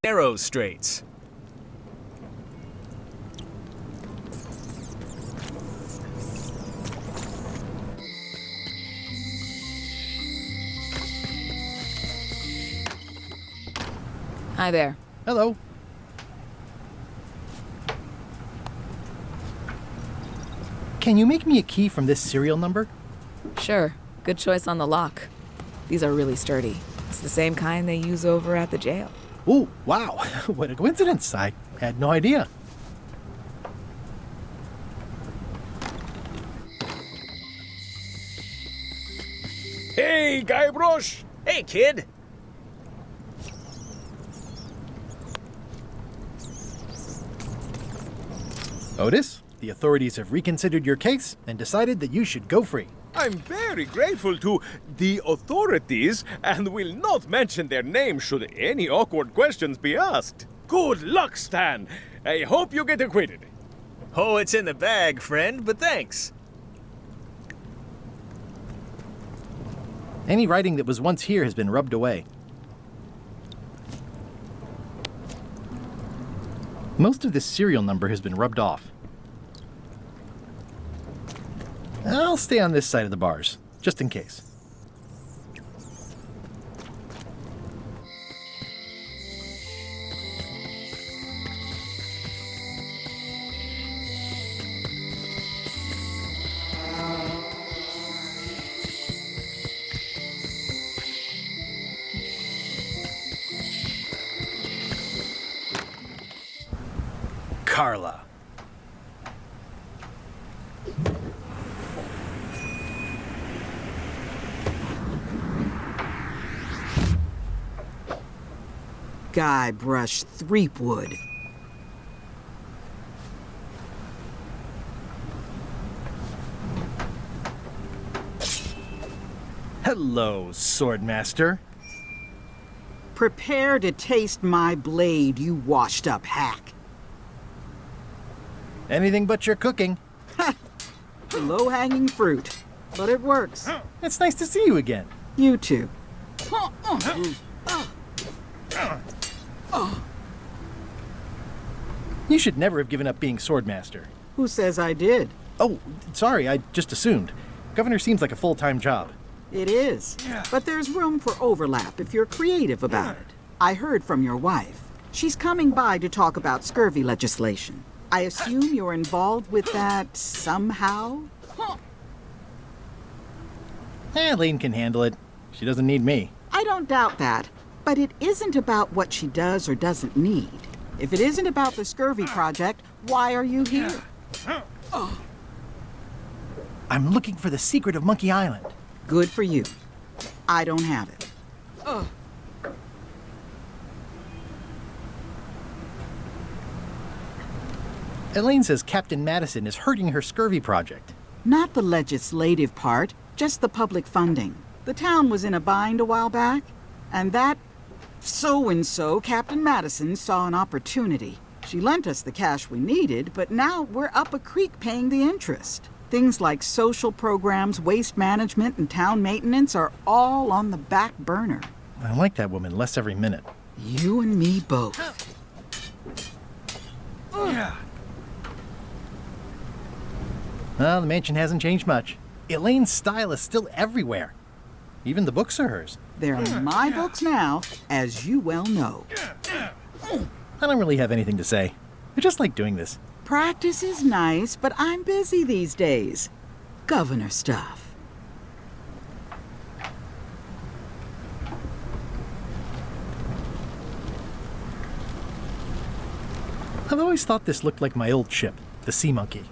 narrow straits. Hi there. Hello. Can you make me a key from this serial number? Sure. Good choice on the lock. These are really sturdy. It's the same kind they use over at the jail. Oh, wow. What a coincidence. I had no idea. Hey, Gaibroosh! Hey, kid! Otis, the authorities have reconsidered your case and decided that you should go free. I'm very grateful to the authorities and will not mention their name should any awkward questions be asked. Good luck, Stan. I hope you get acquitted. Oh, it's in the bag, friend, but thanks. Any writing that was once here has been rubbed away. Most of this serial number has been rubbed off. I'll stay on this side of the bars, just in case. Carla. Gaibrash Tripwуда. Hello, Swordmaster. Prepare to taste my blade, you washed-up hack. Anything but your cooking. Low-hanging fruit, but it works. It's nice to see you again. You too. You should never have given up being Swordmaster. Who says I did? Oh, sorry, I just assumed. Governor seems like a full-time job. It is. But there's room for overlap if you're creative about it. I heard from your wife. She's coming by to talk about scurvy legislation. I assume you're involved with that somehow? Elaine'n can handle it. She doesn't need me. I don't doubt that. But it isn't about what she does or doesn't need. If it isn't about the scurvy project, why are you here? I'm looking for the secret of Monkey Island. Good for you. I don't have it. Elaine says Captain Madison is hurting her scurvy project. Not the legislative part, just the public funding. The town was in a bind a while back, and that so-and-so, Captain Madison, saw an opportunity. She lent us the cash we needed, but now we're up a creek paying the interest. Things like social programs, waste management, and town maintenance are all on the back burner. I like that woman less every minute. You and me both. Well, the mansion hasn't changed much. Elaine's style is still everywhere. Even the books are hers. They're my books now, as you well know. I don't really have anything to say. I just like doing this. Practice is nice, but I'm busy these days. Governor stuff. I've always thought this looked like my old ship, the Sea Monkey.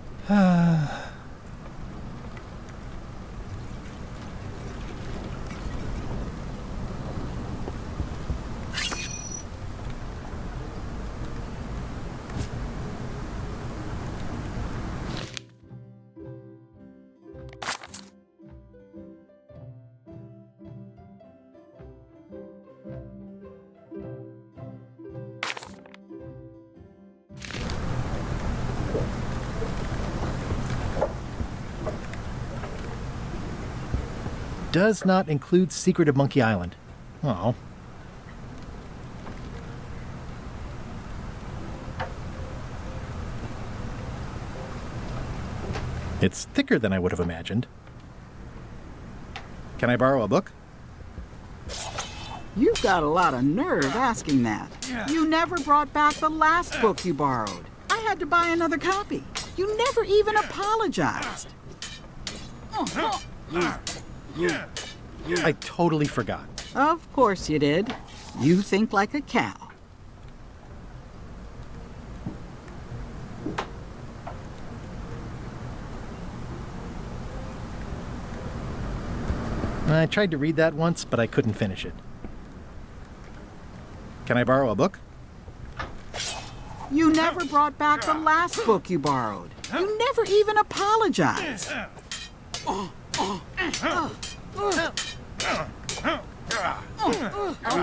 Does not include Secret of Monkey Island. Oh. It's thicker than I would have imagined. Can I borrow a book? You've got a lot of nerve asking that. You never brought back the last book you borrowed. I had to buy another copy. You never even apologized. I totally forgot. Of course you did. You think like a cow. I tried to read that once, but I couldn't finish it. Can I borrow a book? You never brought back the last book you borrowed. You never even apologized. I'll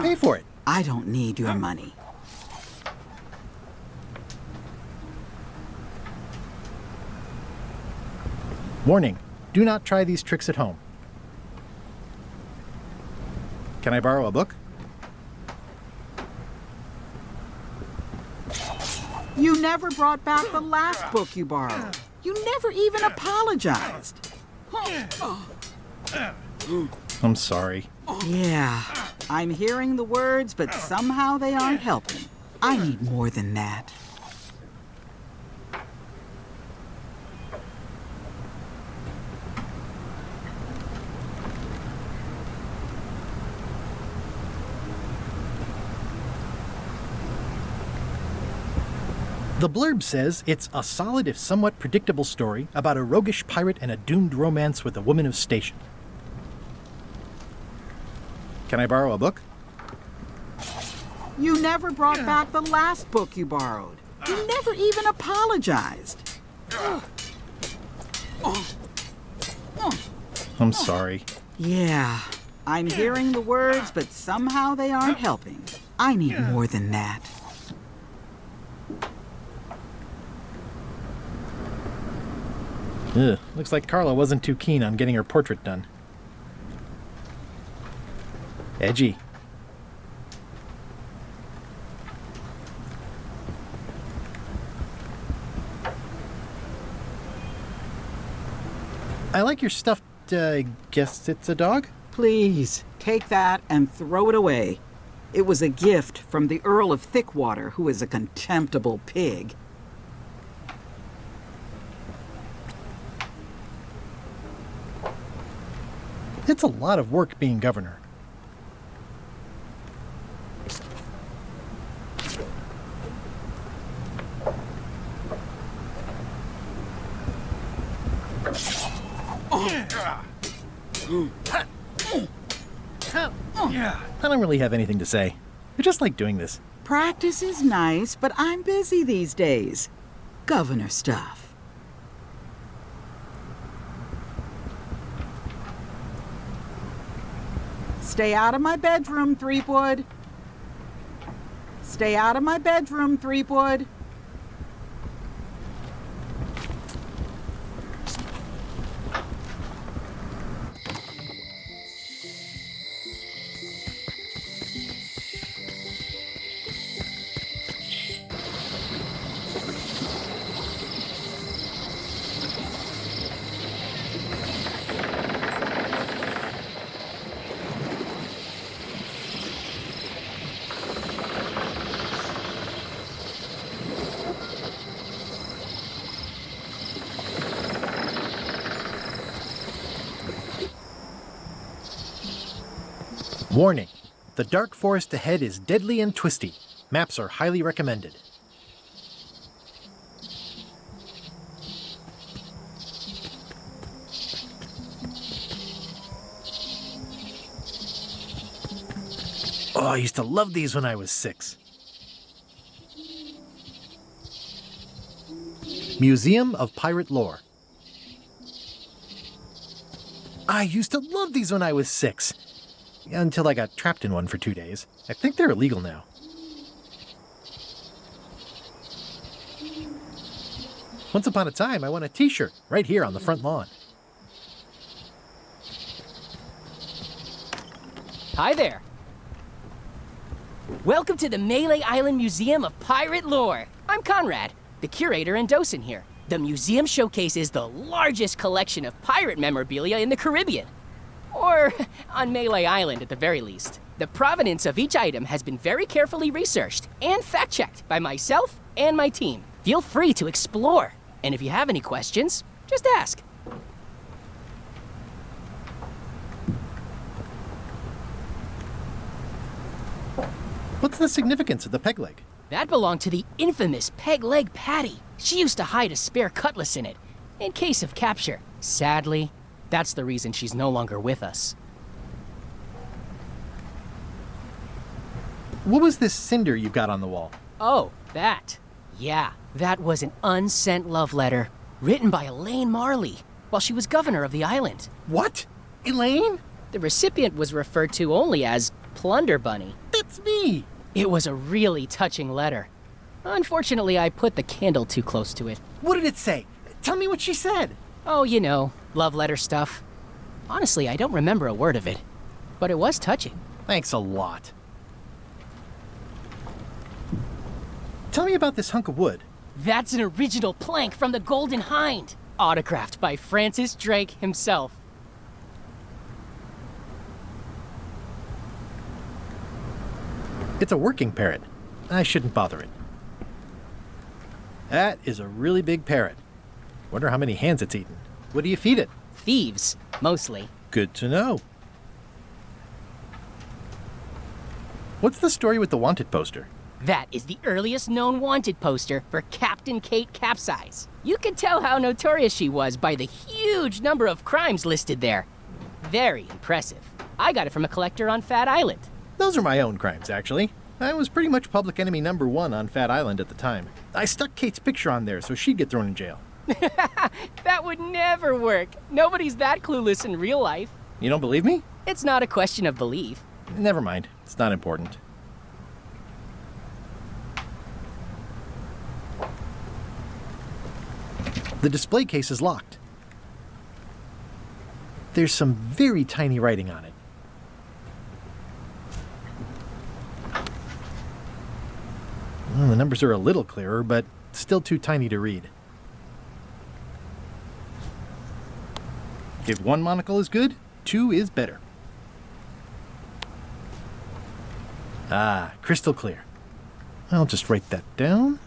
pay for it. I don't need your money. Warning, do not try these tricks at home. Can I borrow a book? You never brought back the last book you borrowed. You never even apologized. I'm sorry. Yeah, I'm hearing the words, but somehow they aren't helping. I need more than that. The blurb says it's a solid if somewhat predictable story about a roguish pirate and a doomed romance with a woman of station. Can I borrow a book? You never brought back the last book you borrowed. You never even apologized. I'm sorry. Yeah, I'm hearing the words, but somehow they aren't helping. I need more than that. Ugh, looks like Carla wasn't too keen on getting her portrait done. Edgy. I like your stuffed, I guess it's a dog? Please, take that and throw it away. It was a gift from the Earl of Thickwater, who is a contemptible pig. It's a lot of work being governor. I don't really have anything to say. I just like doing this. Practice is nice, but I'm busy these days. Governor stuff. Stay out of my bedroom, Threepwood. Stay out of my bedroom, Threepwood. Warning, the dark forest ahead is deadly and twisty. Maps are highly recommended. Oh, I used to love these when I was 6. Museum of Pirate Lore. I used to love these when I was 6. Until I got trapped in one for 2 days. I think they're illegal now. Once upon a time, I won a t-shirt right here on the front lawn. Hi there. Welcome to the Melee Island Museum of Pirate Lore. I'm Conrad, the curator and docent here. The museum showcases the largest collection of pirate memorabilia in the Caribbean. Or on Malay Island at the very least. The provenance of each item has been very carefully researched and fact-checked by myself and my team. Feel free to explore. And if you have any questions, just ask. What's the significance of the peg leg? That belonged to the infamous Peg Leg Patty. She used to hide a spare cutlass in it, in case of capture. Sadly, that's the reason she's no longer with us. What was this cinder you've got on the wall? Oh, that. Yeah, that was an unsent love letter, written by Элейн Marli, while she was governor of the island. What? Elaine's? The recipient was referred to only as Plunder Bunny. That's me! It was a really touching letter. Unfortunately, I put the candle too close to it. What did it say? Tell me what she said. Oh, you know, love letter stuff. Honestly, I don't remember a word of it, but it was touching. Thanks a lot. Tell me about this hunk of wood. That's an original plank from the Golden Hind, autographed by Francis Drake himself. It's a working parrot. I shouldn't bother it. That is a really big parrot. Wonder how many hands it's eaten. What do you feed it? Thieves, mostly. Good to know. What's the story with the wanted poster? That is the earliest known wanted poster for Captain Kate Capsize. You can tell how notorious she was by the huge number of crimes listed there. Very impressive. I got it from a collector on Fat Island. Those are my own crimes, actually. I was pretty much public enemy #1 on Fat Island at the time. I stuck Kate's picture on there so she'd get thrown in jail. That would never work. Nobody's that clueless in real life. You don't believe me? It's not a question of belief. Never mind. It's not important. The display case is locked. There's some very tiny writing on it. Well, the numbers are a little clearer, but still too tiny to read. If one monocle is good, 2 is better. Ah, crystal clear. I'll just write that down.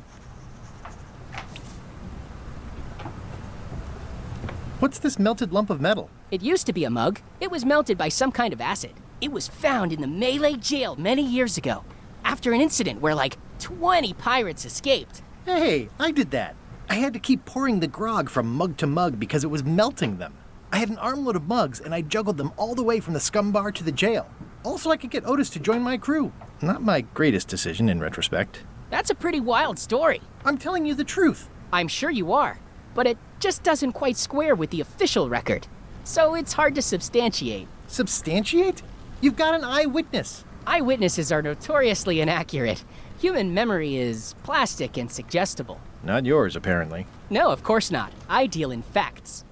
What's this melted lump of metal? It used to be a mug. It was melted by some kind of acid. It was found in the Malay jail many years ago, after an incident where like 20 pirates escaped. Hey, I did that. I had to keep pouring the grog from mug to mug because it was melting them. I had an armload of mugs and I juggled them all the way from the scum bar to the jail. Also, I could get Otis to join my crew. Not my greatest decision in retrospect. That's a pretty wild story. I'm telling you the truth. I'm sure you are, but it just doesn't quite square with the official record. So it's hard to substantiate. Substantiate? You've got an eyewitness. Eyewitnesses are notoriously inaccurate. Human memory is plastic and suggestible. Not yours, apparently. No, of course not. I deal in facts.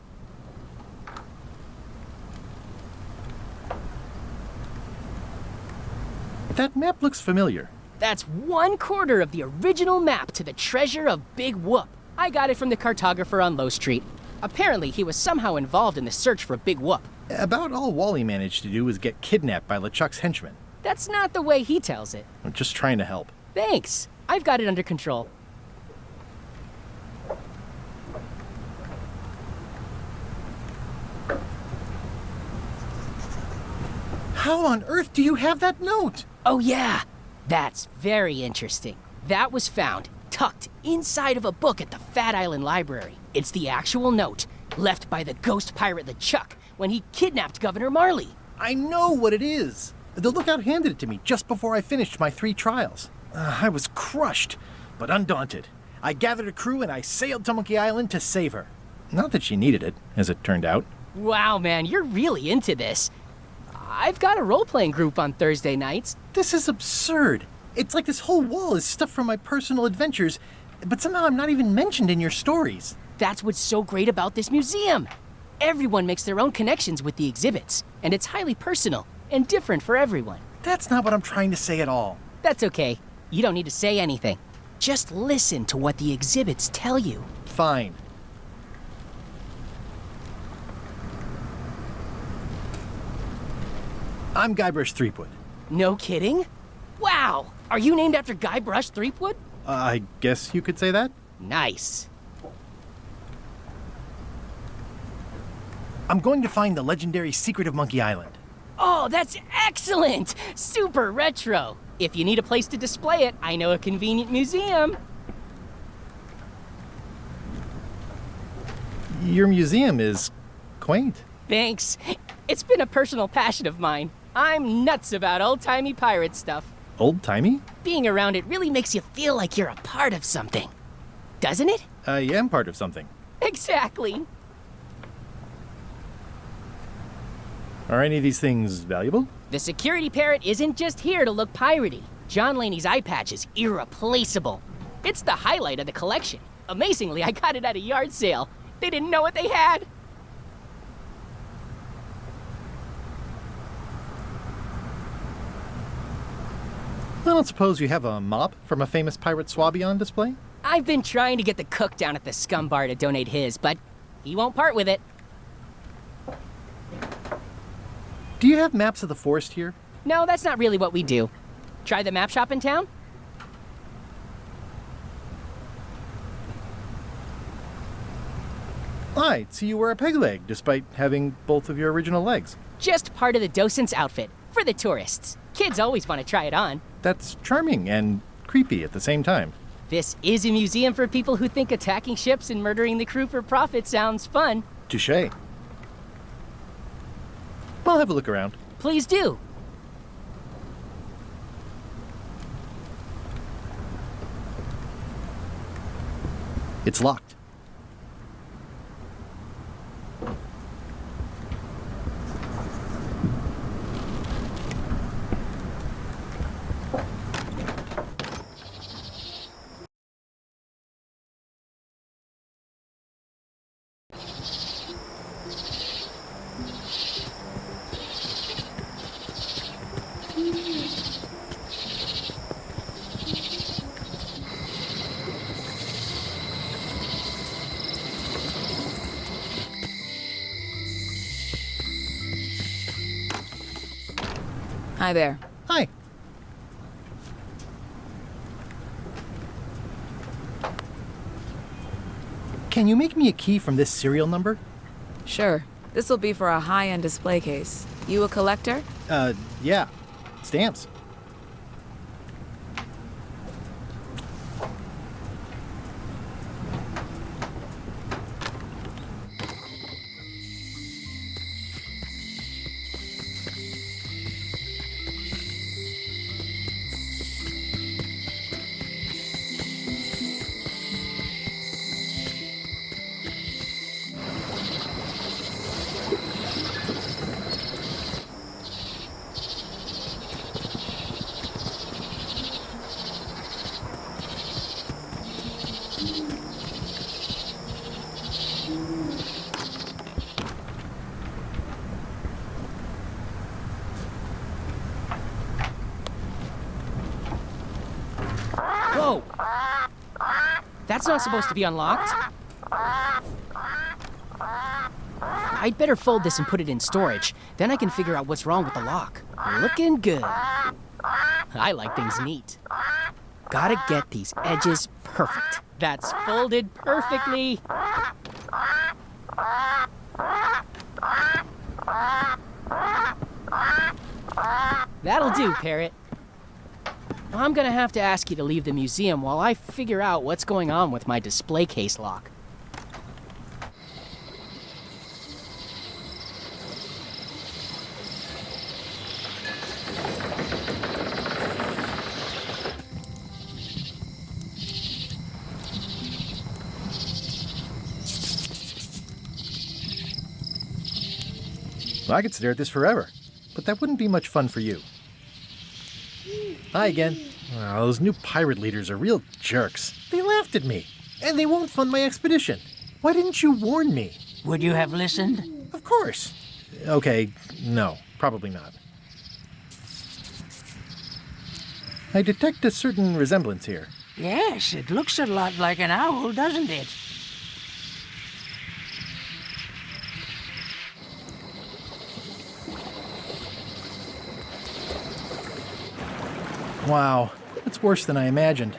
That map looks familiar. That's 1/4 of the original map to the treasure of Big Whoop. I got it from the cartographer on Low Street. Apparently, he was somehow involved in the search for Big Whoop. About all Wally managed to do was get kidnapped by LeChuck's henchmen. That's not the way he tells it. I'm just trying to help. Thanks. I've got it under control. How on earth do you have that note? Oh yeah, that's very interesting. That was found tucked inside of a book at the Fat Island Library. It's the actual note left by the ghost pirate LeChuck when he kidnapped Governor Marli. I know what it is. The lookout handed it to me just before I finished my 3 trials. I was crushed, but undaunted. I gathered a crew and I sailed to Monkey Island to save her. Not that she needed it, as it turned out. Wow, man, you're really into this. I've got a role-playing group on Thursday nights. This is absurd. It's like this whole wall is stuff from my personal adventures, but somehow I'm not even mentioned in your stories. That's what's so great about this museum. Everyone makes their own connections with the exhibits, and it's highly personal and different for everyone. That's not what I'm trying to say at all. That's okay. You don't need to say anything. Just listen to what the exhibits tell you. Fine. I'm Gaibrash Tripwуда. No kidding? Wow! Are you named after Gaibrash Tripwуда? I guess you could say that? Nice. I'm going to find the legendary secret of Monkey Island. Oh, that's excellent! Super retro. If you need a place to display it, I know a convenient museum. Your museum is quaint. Thanks. It's been a personal passion of mine. I'm nuts about old-timey pirate stuff. Old-timey? Being around it really makes you feel like you're a part of something. Doesn't it? I am part of something. Exactly. Are any of these things valuable? The security parrot isn't just here to look piratey. John Laney's eye patch is irreplaceable. It's the highlight of the collection. Amazingly, I got it at a yard sale. They didn't know what they had. I don't suppose you have a mop from a famous pirate swabby on display? I've been trying to get the cook down at the scum bar to donate his, but he won't part with it. Do you have maps of the forest here? No, that's not really what we do. Try the map shop in town? I'd see you wear a peg leg, despite having both of your original legs. Just part of the docent's outfit, for the tourists. Kids always want to try it on. That's charming and creepy at the same time. This is a museum for people who think attacking ships and murdering the crew for profit sounds fun. Touché. I'll have a look around. Please do. It's locked. Hi there. Hi. Can you make me a key from this serial number? Sure. This'll be for a high-end display case. You a collector? Yeah. Stamps. Whoa! That's not supposed to be unlocked. I'd better fold this and put it in storage. Then I can figure out what's wrong with the lock. Looking good. I like things neat. Gotta get these edges perfect. That's folded perfectly. That'll do, Parrot. I'm gonna have to ask you to leave the museum while I figure out what's going on with my display case lock. I could stare at this forever, but that wouldn't be much fun for you. Hi again. Oh, those new pirate leaders are real jerks. They laughed at me, and they won't fund my expedition. Why didn't you warn me? Would you have listened? Of course. Okay, no, probably not. I detect a certain resemblance here. Yes, it looks a lot like an owl, doesn't it? Wow, that's worse than I imagined.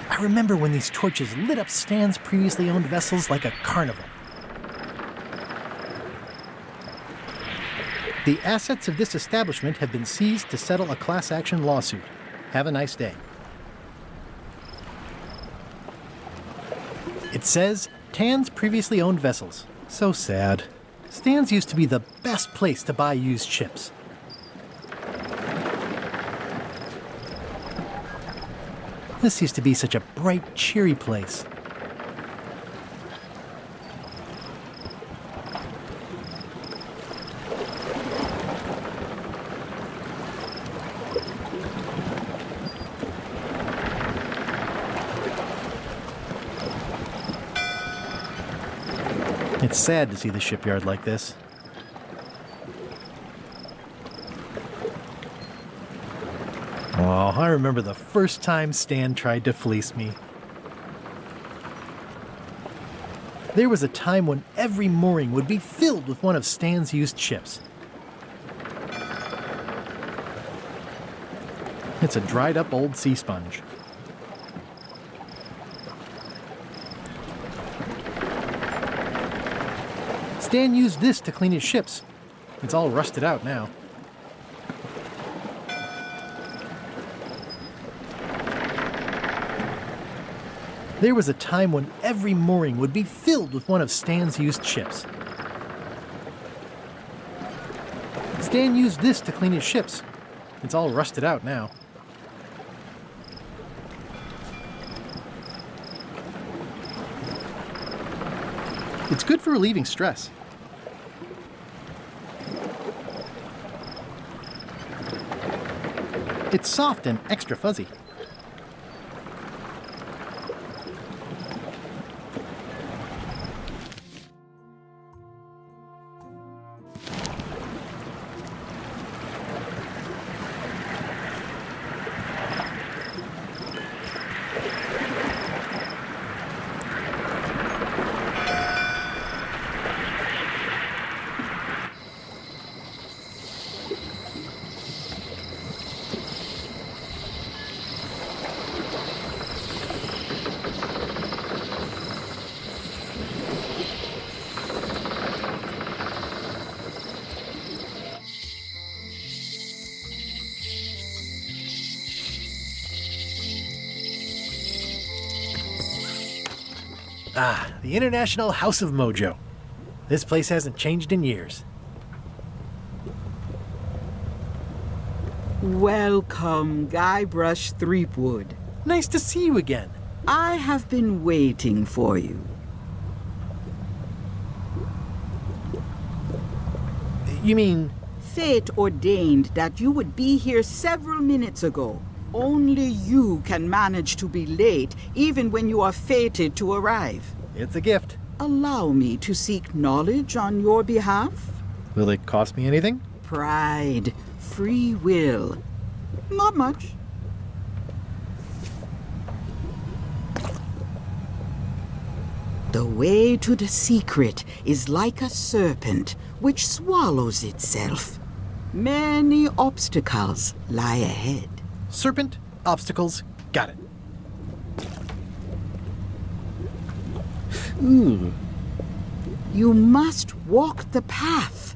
I remember when these torches lit up Stan's previously owned vessels like a carnival. The assets of this establishment have been seized to settle a class action lawsuit. Have a nice day. It says, Tan's previously owned vessels. So sad. Stan's used to be the best place to buy used ships. This used to be such a bright, cheery place. It's sad to see the shipyard like this. Oh, I remember the first time Stan tried to fleece me. There was a time when every mooring would be filled with one of Stan's used ships. It's a dried up old sea sponge. Stan used this to clean his ships. It's all rusted out now. There was a time when every mooring would be filled with one of Stan's used ships. Stan used this to clean his ships. It's all rusted out now. It's good for relieving stress. It's soft and extra fuzzy. Ah, the International House of Mojo. This place hasn't changed in years. Welcome, Guybrash Tripwud. Nice to see you again. I have been waiting for you. You mean... Fate ordained that you would be here several minutes ago. Only you can manage to be late, even when you are fated to arrive. It's a gift. Allow me to seek knowledge on your behalf. Will it cost me anything? Pride, free will. Not much. The way to the secret is like a serpent which swallows itself. Many obstacles lie ahead. Serpent, obstacles, got it. You must walk the path.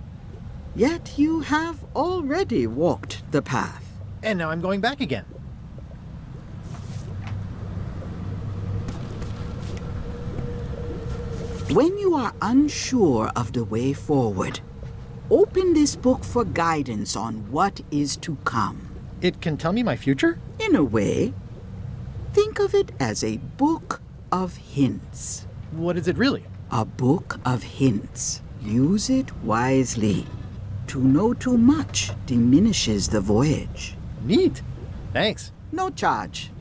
Yet you have already walked the path. And now I'm going back again. When you are unsure of the way forward, open this book for guidance on what is to come. It can tell me my future? In a way, think of it as a book of hints. What is it really? A book of hints. Use it wisely. To know too much diminishes the voyage. Neat. Thanks. No charge.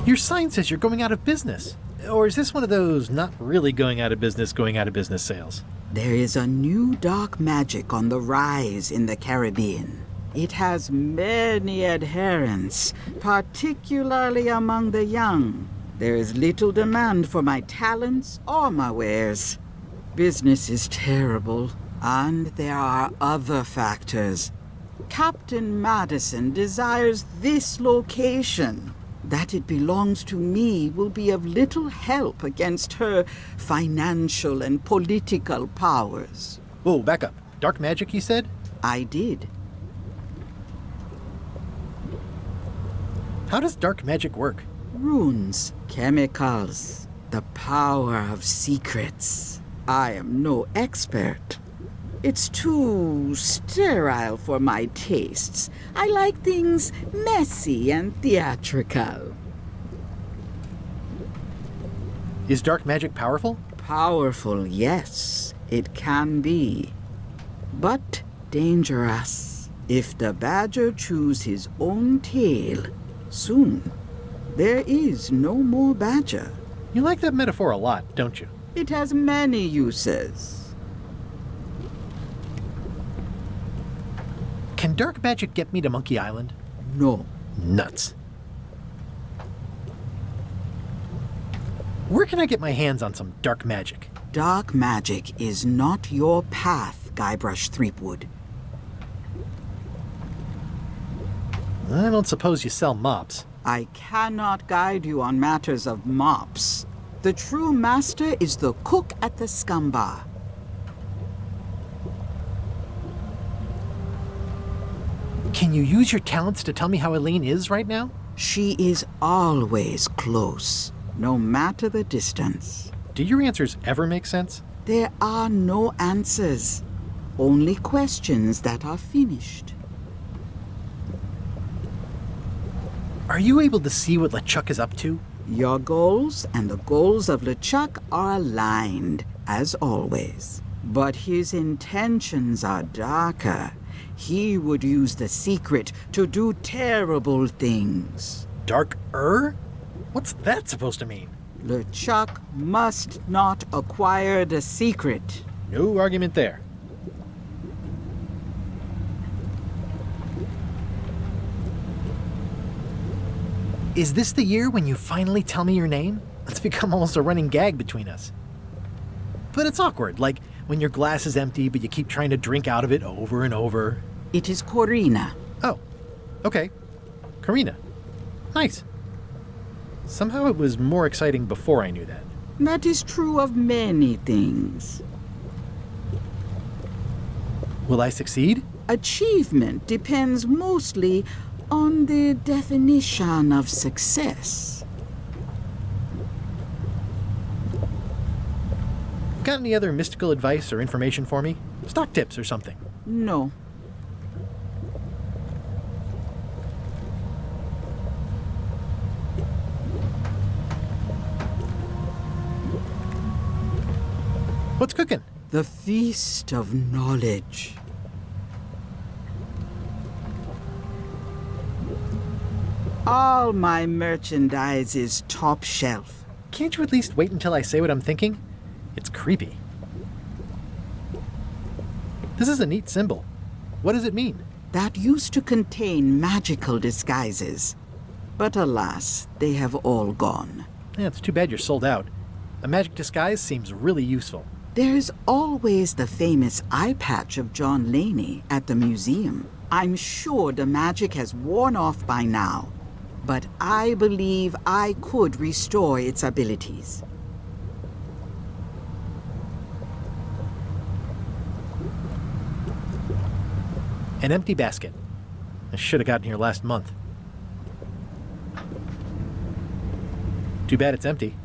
Your sign says you're going out of business. Or is this one of those not really going out of business sales? There is a new dark magic on the rise in the Caribbean. It has many adherents, particularly among the young. There is little demand for my talents or my wares. Business is terrible, and there are other factors. Captain Madison desires this location. That it belongs to me will be of little help against her financial and political powers. Whoa, back up. Dark magic, you said? I did. How does dark magic work? Runes, chemicals, the power of secrets. I am no expert. It's too sterile for my tastes. I like things messy and theatrical. Is dark magic powerful? Powerful, yes, it can be. But dangerous. If the badger chews his own tail, soon there is no more badger. You like that metaphor a lot, don't you? It has many uses. Can dark magic get me to Monkey Island? No. Nuts. Where can I get my hands on some dark magic? Dark magic is not your path, Guybrash Threepwood. I don't suppose you sell mops. I cannot guide you on matters of mops. The true master is the cook at the scum bar. Can you use your talents to tell me how Elaine's is right now? She is always close, no matter the distance. Do your answers ever make sense? There are no answers, only questions that are finished. Are you able to see what LeChuck is up to? Your goals and the goals of LeChuck are aligned, as always. But his intentions are darker. He would use the secret to do terrible things. Dark-er? What's that supposed to mean? LeChuck must not acquire the secret. No argument there. Is this the year when you finally tell me your name? It's become almost a running gag between us. But it's awkward, like when your glass is empty but you keep trying to drink out of it over and over. It is Corina. Oh, okay. Karina. Nice. Somehow it was more exciting before I knew that. That is true of many things. Will I succeed? Achievement depends mostly on the definition of success. Got any other mystical advice or information for me? Stock tips or something? No. What's cooking? The feast of knowledge. All my merchandise is top shelf. Can't you at least wait until I say what I'm thinking? It's creepy. This is a neat symbol. What does it mean? That used to contain magical disguises. But alas, they have all gone. Yeah, it's too bad you're sold out. A magic disguise seems really useful. There's always the famous eye patch of John Laney at the museum. I'm sure the magic has worn off by now, but I believe I could restore its abilities. An empty basket. I should have gotten here last month. Too bad it's empty.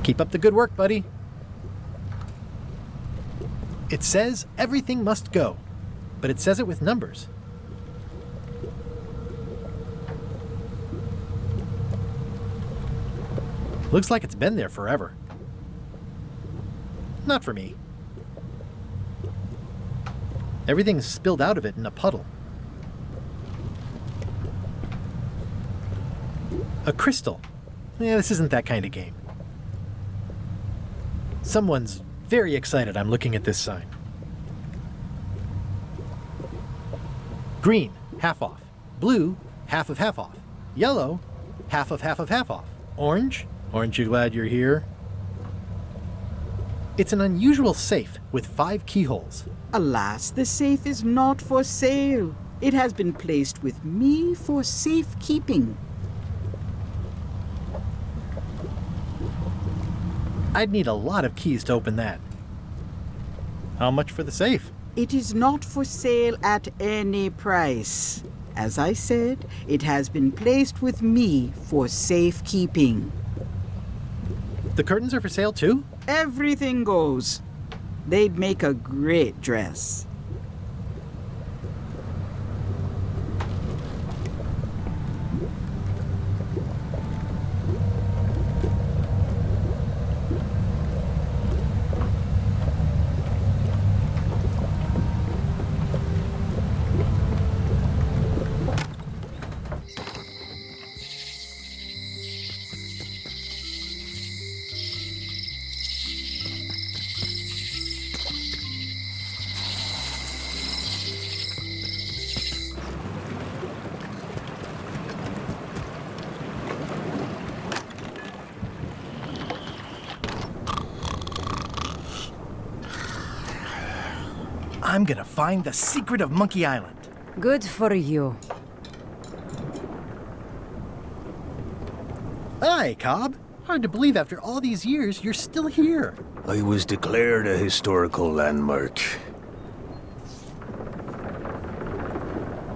Keep up the good work, buddy. It says everything must go, but it says it with numbers. Looks like it's been there forever. Not for me. Everything's spilled out of it in a puddle. A crystal. Yeah, this isn't that kind of game. Someone's very excited I'm looking at this sign. Green, half off. Blue, half off. Yellow, half off. Orange, aren't you glad you're here? It's an unusual safe with 5 keyholes. Alas, the safe is not for sale. It has been placed with me for safekeeping. I'd need a lot of keys to open that. How much for the safe? It is not for sale at any price. As I said, it has been placed with me for safekeeping. The curtains are for sale too? Everything goes. They'd make a great dress. I'm gonna find the secret of Monkey Island. Good for you. Hi, Cobb. Hard to believe after all these years you're still here. I was declared a historical landmark.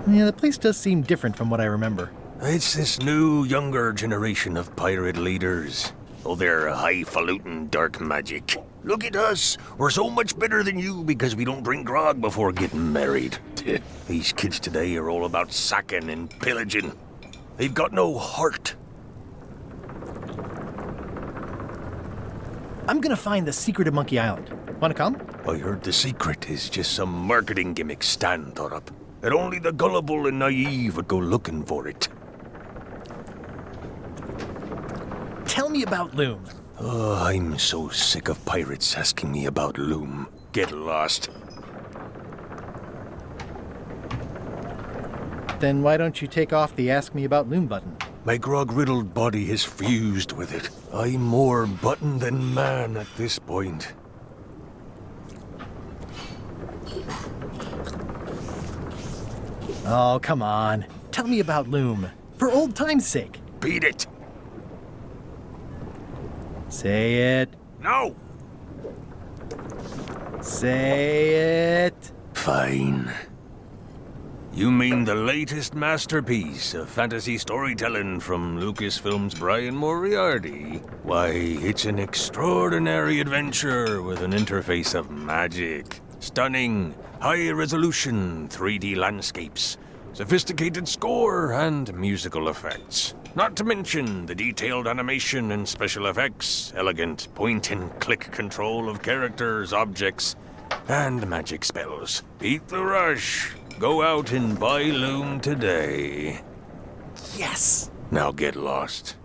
Yeah, the place does seem different from what I remember. It's this new, younger generation of pirate leaders. Oh, they're highfalutin dark magic. Look at us. We're so much better than you because we don't drink grog before getting married. These kids today are all about sacking and pillaging. They've got no heart. I'm gonna find the secret of Monkey Island. Wanna come? I heard the secret is just some marketing gimmick Stan thought up. That only the gullible and naive would go looking for it. Tell me about Loom. Oh, I'm so sick of pirates asking me about Loom. Get lost. Then why don't you take off the Ask Me About Loom button? My grog-riddled body has fused with it. I'm more button than man at this point. Oh, come on. Tell me about Loom. For old time's sake. Beat it! Say it. No! Say it. Fine. You mean the latest masterpiece of fantasy storytelling from Lucasfilm's Brian Moriarty? Why, it's an extraordinary adventure with an interface of magic. Stunning, high-resolution 3D landscapes, sophisticated score, and musical effects. Not to mention the detailed animation and special effects, elegant point-and-click control of characters, objects, and magic spells. Beat the rush. Go out and buy Loom today. Yes! Now get lost.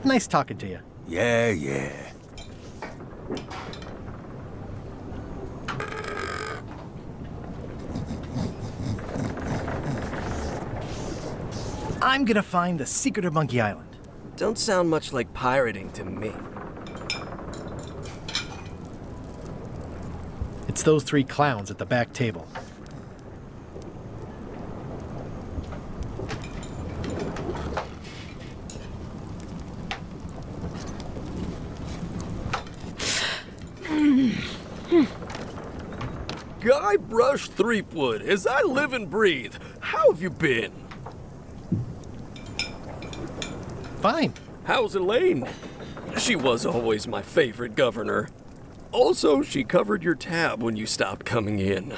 Nice talking to you. Yeah. I'm gonna find the secret of Monkey Island. Don't sound much like pirating to me. It's those 3 clowns at the back table. Guybrash Tripwуда, as I live and breathe, how have you been? Fine. How's Elейн? She was always my favorite governor. Also, she covered your tab when you stopped coming in.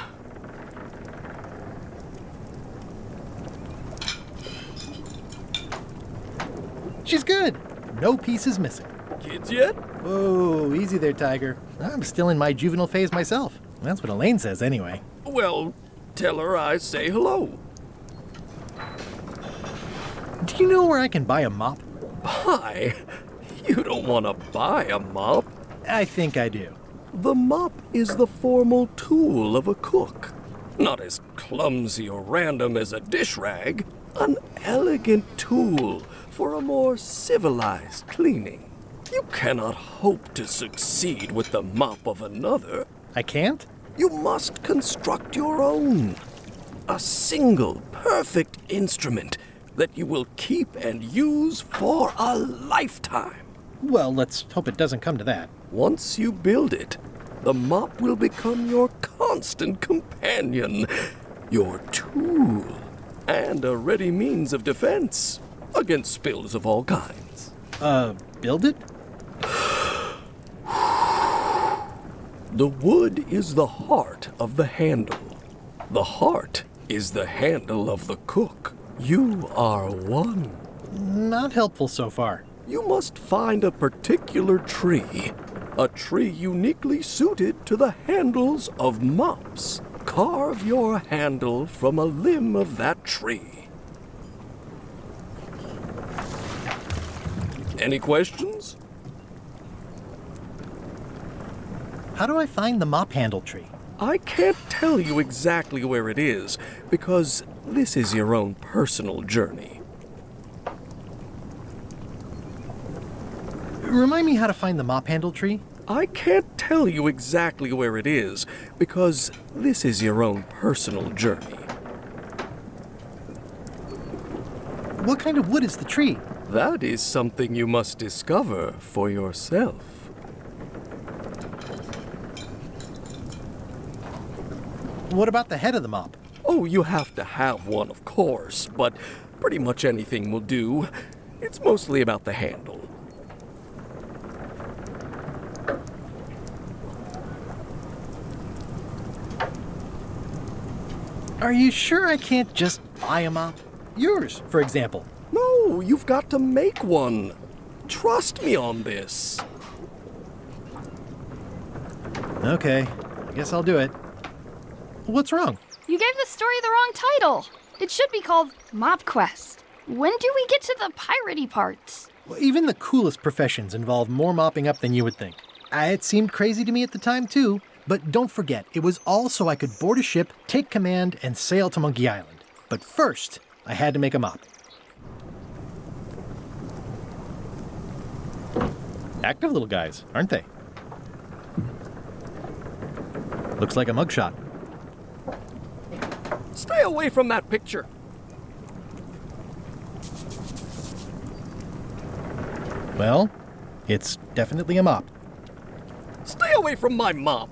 She's good. No pieces missing. Kids yet? Whoa, easy there, Tiger. I'm still in my juvenile phase myself. That's what Elейn says, anyway. Well, tell her I say hello. Do you know where I can buy a mop? Buy? You don't want to buy a mop. I think I do. The mop is the formal tool of a cook. Not as clumsy or random as a dish rag. An elegant tool for a more civilized cleaning. You cannot hope to succeed with the mop of another. I can't? You must construct your own. A single, perfect instrument that you will keep and use for a lifetime. Well, let's hope it doesn't come to that. Once you build it, the mop will become your constant companion, your tool, and a ready means of defense against spills of all kinds. Build it? The wood is the heart of the handle. The heart is the handle of the cook. You are one. Not helpful so far. You must find a particular tree. A tree uniquely suited to the handles of mops. Carve your handle from a limb of that tree. Any questions? How do I find the mop handle tree? I can't tell you exactly where it is, because this is your own personal journey. Remind me how to find the mop handle tree? I can't tell you exactly where it is, because this is your own personal journey. What kind of wood is the tree? That is something you must discover for yourself. What about the head of the mop? Oh, you have to have one, of course, but pretty much anything will do. It's mostly about the handle. Are you sure I can't just buy a mop? Yours, for example. No, you've got to make one. Trust me on this. Okay, I guess I'll do it. What's wrong? You gave the story the wrong title. It should be called Mop Quest. When do we get to the piratey parts? Well, even the coolest professions involve more mopping up than you would think. It seemed crazy to me at the time, too. But don't forget, it was all so I could board a ship, take command, and sail to Monkey Island. But first, I had to make a mop. Active little guys, aren't they? Looks like a mugshot. Stay away from that picture. Well, it's definitely a mop. Stay away from my mop.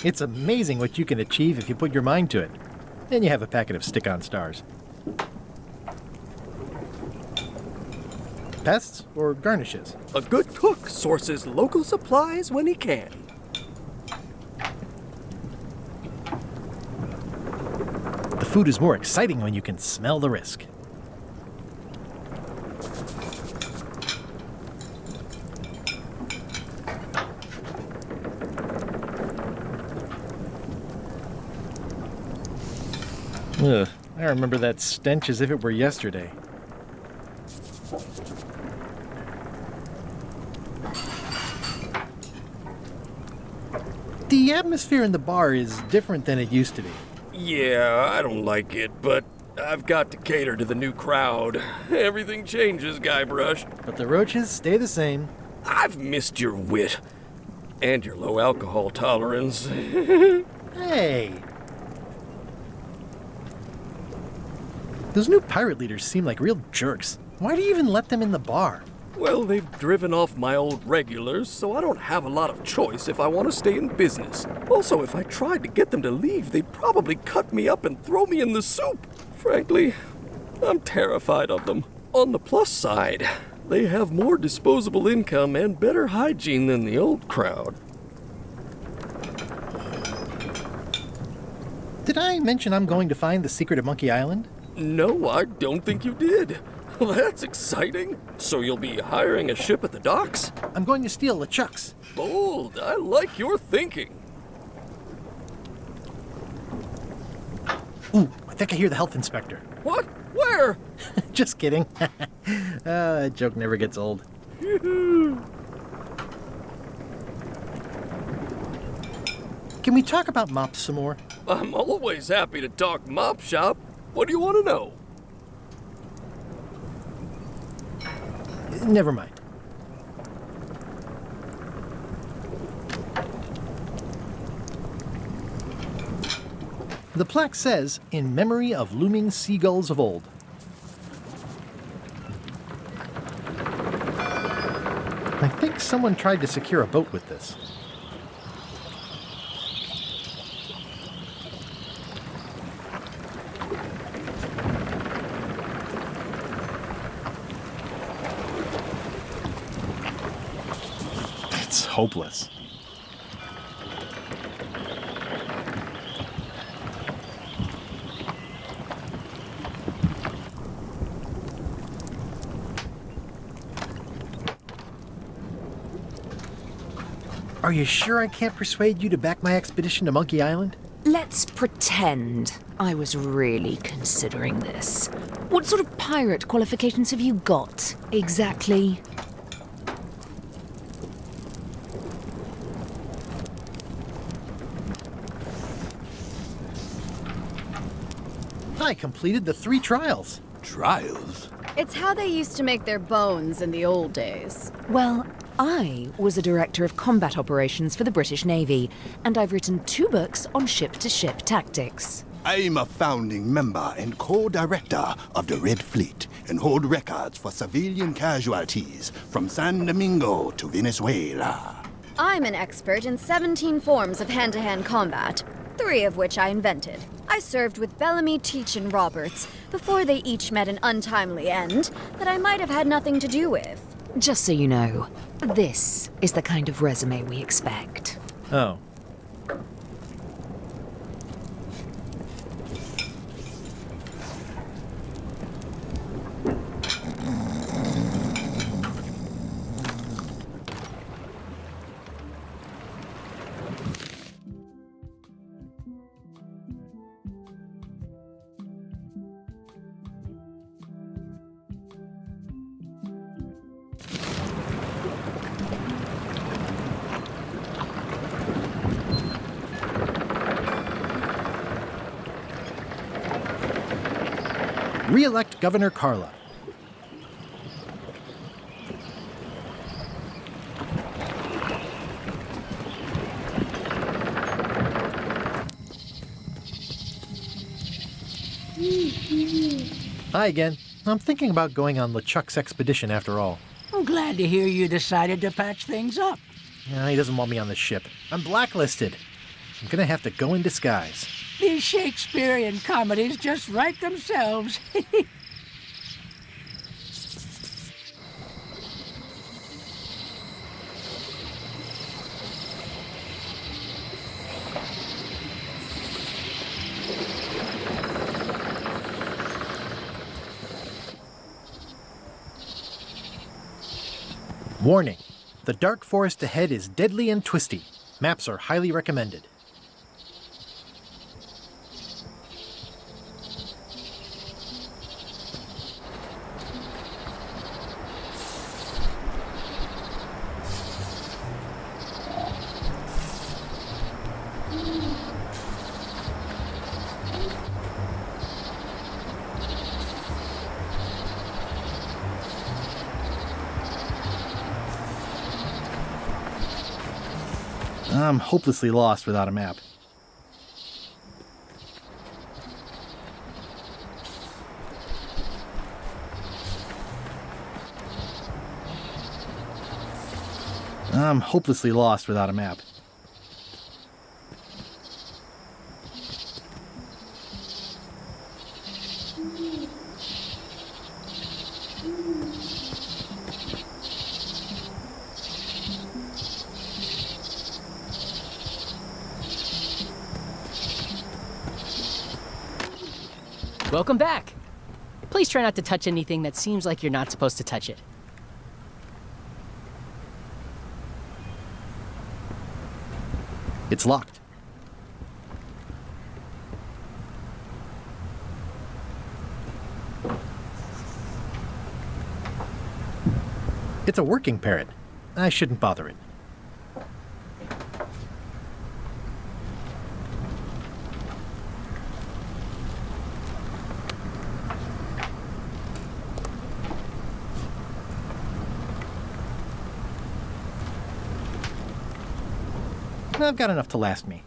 It's amazing what you can achieve if you put your mind to it. Then you have a packet of stick-on stars. Pests or garnishes? A good cook sources local supplies when he can. The food is more exciting when you can smell the risk. Ugh, I remember that stench as if it were yesterday. The atmosphere in the bar is different than it used to be. Yeah, I don't like it, but I've got to cater to the new crowd. Everything changes, Guybrush. But the roaches stay the same. I've missed your wit. And your low alcohol tolerance. Hey! Those new pirate leaders seem like real jerks. Why do you even let them in the bar? Well, they've driven off my old regulars, so I don't have a lot of choice if I want to stay in business. Also, if I tried to get them to leave, they'd probably cut me up and throw me in the soup. Frankly, I'm terrified of them. On the plus side, they have more disposable income and better hygiene than the old crowd. Did I mention I'm going to find the secret of Monkey Island? No, I don't think you did. Well, that's exciting. So you'll be hiring a ship at the docks? I'm going to steal LeChuck's. Bold. I like your thinking. think I hear the health inspector. What? Where? Just kidding. That joke never gets old. Can we talk about mops some more? I'm always happy to talk mop shop. What do you want to know? Never mind. The plaque says, "In memory of looming seagulls of old." I think someone tried to secure a boat with this. It's hopeless. Are you sure I can't persuade you to back my expedition to Monkey Island? Let's pretend I was really considering this. What sort of pirate qualifications have you got, exactly? I completed the 3 trials. Trials? It's how they used to make their bones in the old days. Well, I was a director of combat operations for the British Navy, and I've written 2 books on ship-to-ship tactics. I'm a founding member and co-director of the Red Fleet and hold records for civilian casualties from San Domingo to Venezuela. I'm an expert in 17 forms of hand-to-hand combat, 3 of which I invented. I served with Bellamy, Teach, and Roberts before they each met an untimely end that I might have had nothing to do with. Just so you know, this is the kind of resume we expect. Oh. Re-elect Governor Carla. Hi again. I'm thinking about going on LeChuck's expedition after all. I'm glad to hear you decided to patch things up. He doesn't want me on the ship. I'm blacklisted. I'm gonna have to go in disguise. These Shakespearean comedies just write themselves. Warning. The dark forest ahead is deadly and twisty. Maps are highly recommended. I'm hopelessly lost without a map. I'm hopelessly lost without a map. Welcome back. Please try not to touch anything that seems like you're not supposed to touch it. It's locked. It's a working parrot. I shouldn't bother it. I've got enough to last me.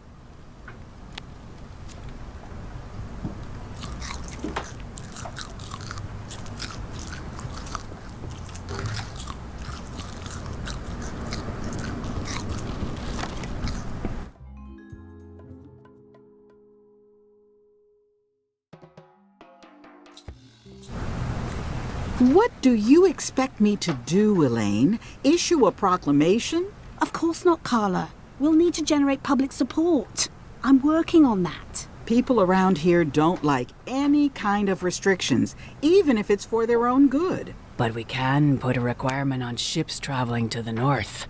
What do you expect me to do, Elaine's? Issue a proclamation? Of course not, Carla. We'll need to generate public support. I'm working on that. People around here don't like any kind of restrictions, even if it's for their own good. But we can put a requirement on ships traveling to the north.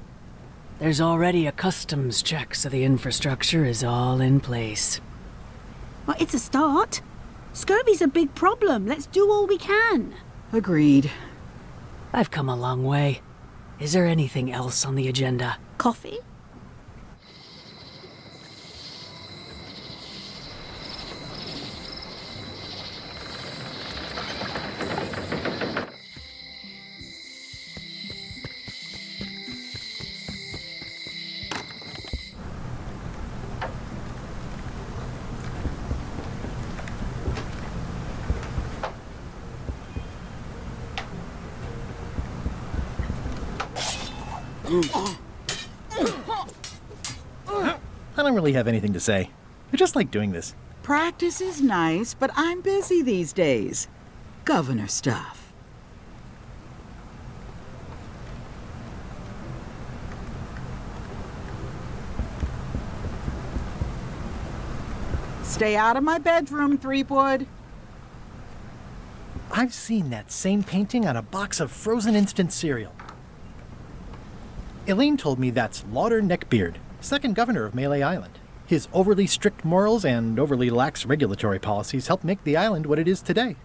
There's already a customs check, so the infrastructure is all in place. Well, it's a start. Scurvy's a big problem. Let's do all we can. Agreed. I've come a long way. Is there anything else on the agenda? Coffee? I don't really have anything to say. I just like doing this. Practice is nice, but I'm busy these days. Governor stuff. Stay out of my bedroom, Threepwood. I've seen that same painting on a box of frozen instant cereal. Elaine's told me that's Lauder Neckbeard, second governor of Melee Island. His overly strict morals and overly lax regulatory policies helped make the island what it is today.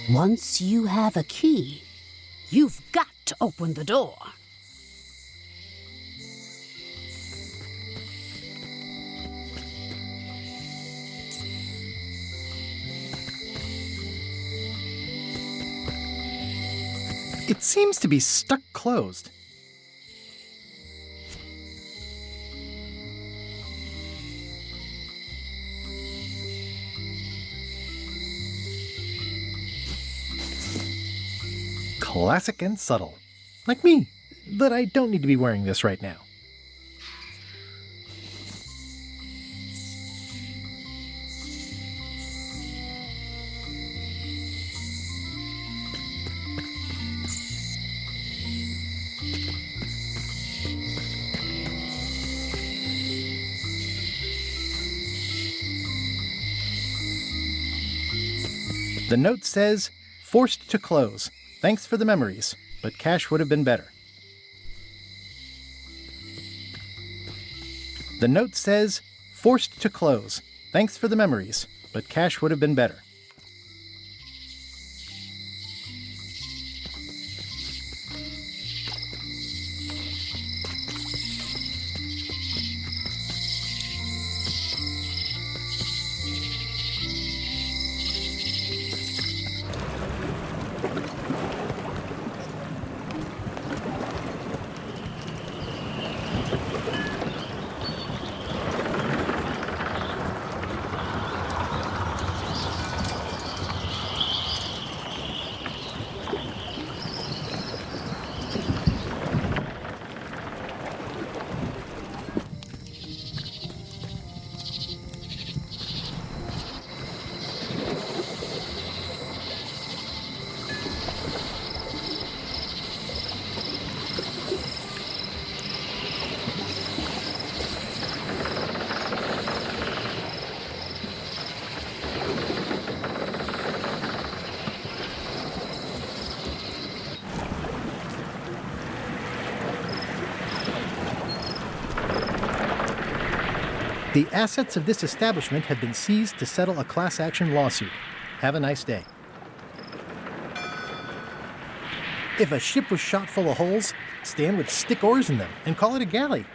Once you have a key, you've got to open the door. It seems to be stuck closed. Classic and subtle. Like me. But I don't need to be wearing this right now. The note says, "Forced to close. Thanks for the memories, but cash would have been better." The note says, "Forced to close. Thanks for the memories, but cash would have been better." The assets of this establishment have been seized to settle a class action lawsuit. Have a nice day. If a ship was shot full of holes, stand with stick oars in them and call it a galley.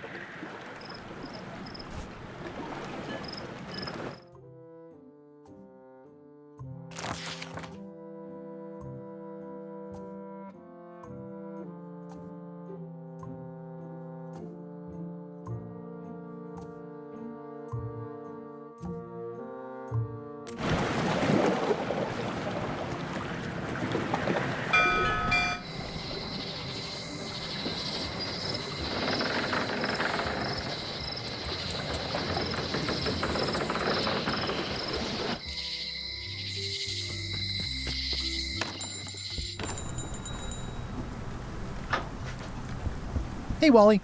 Hey, Wally.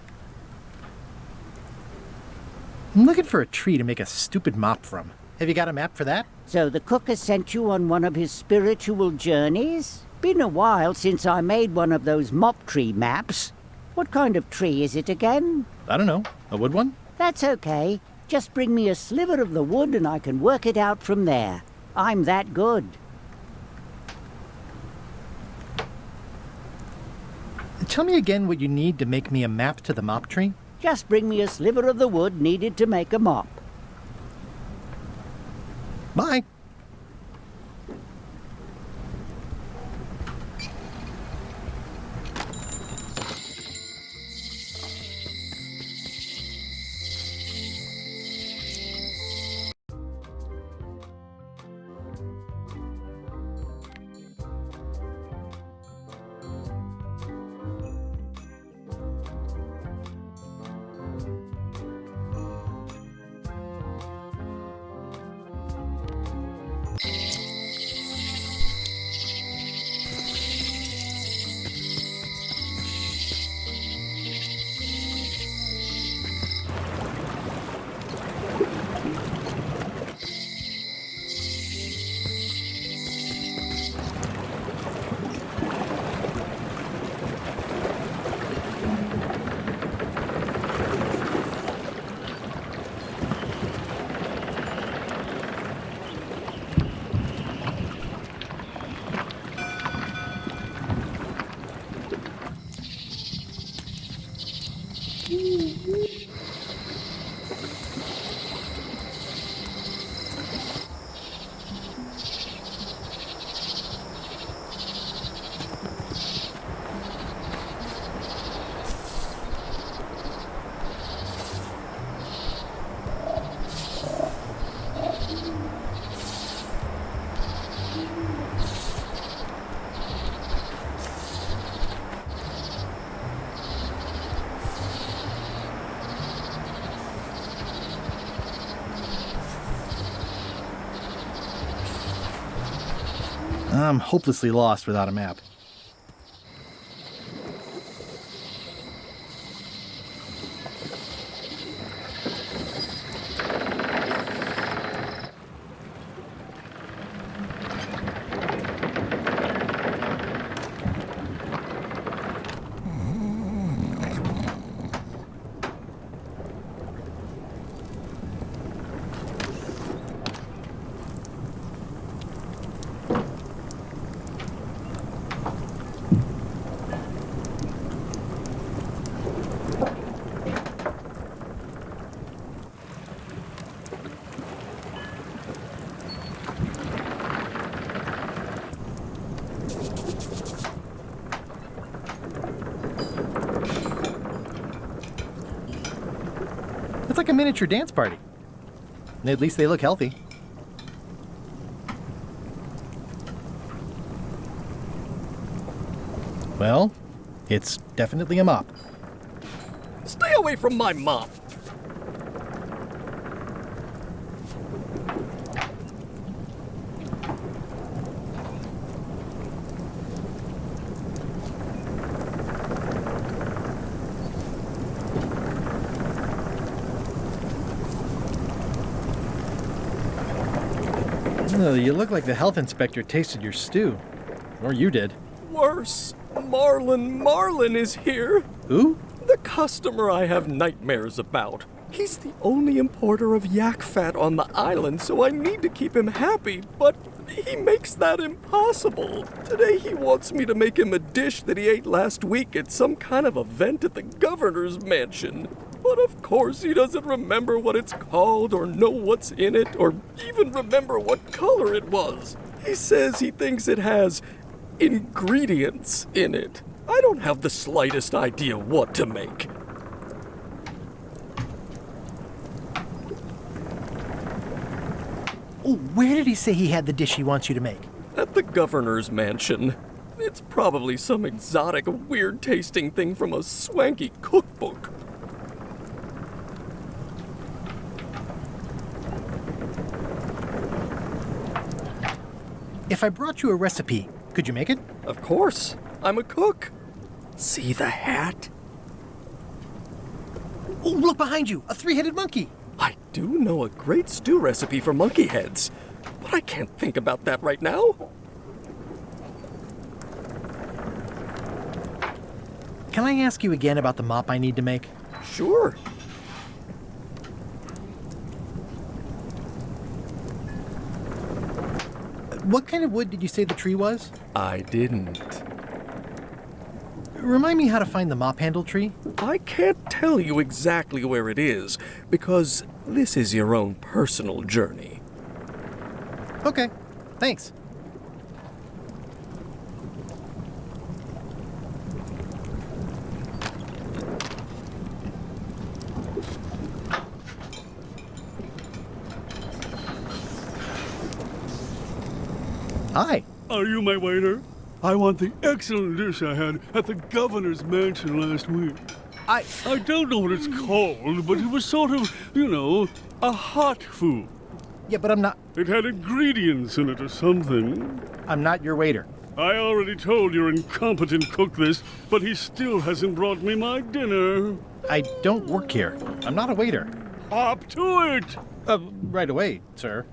I'm looking for a tree to make a stupid mop from. Have you got a map for that? So the cook has sent you on one of his spiritual journeys? Been a while since I made one of those mop tree maps. What kind of tree is it again? I don't know. A wood one? That's okay. Just bring me a sliver of the wood and I can work it out from there. I'm that good. Tell me again what you need to make me a map to the mop tree. Just bring me a sliver of the wood needed to make a mop. Bye. I'm hopelessly lost without a map. It's like a miniature dance party. At least they look healthy. Well, it's definitely a mop. Stay away from my mop! Oh, you look like the health inspector tasted your stew. Or you did. Worse. Marlin is here. Who? The customer I have nightmares about. He's the only importer of yak fat on the island, so I need to keep him happy, but he makes that impossible. Today he wants me to make him a dish that he ate last week at some kind of event at the governor's mansion. But of course he doesn't remember what it's called or know what's in it or even remember what color it was. He says he thinks it has ingredients in it. I don't have the slightest idea what to make. Oh, where did he say he had the dish he wants you to make? At the governor's mansion. It's probably some exotic, weird-tasting thing from a swanky cookbook. If I brought you a recipe, could you make it? Of course. I'm a cook. See the hat? Oh, look behind you! A three-headed monkey! I do know a great stew recipe for monkey heads, but I can't think about that right now. Can I ask you again about the mop I need to make? Sure. What kind of wood did you say the tree was? I didn't. Remind me how to find the mop handle tree? I can't tell you exactly where it is, because this is your own personal journey. Okay, thanks. Hi. Are you my waiter? I want the excellent dish I had at the governor's mansion last week. I don't know what it's called, but it was sort of, a hot food. Yeah, but I'm not... It had ingredients in it or something. I'm not your waiter. I already told your incompetent cook this, but he still hasn't brought me my dinner. I don't work here. I'm not a waiter. Hop to it! Right away, sir.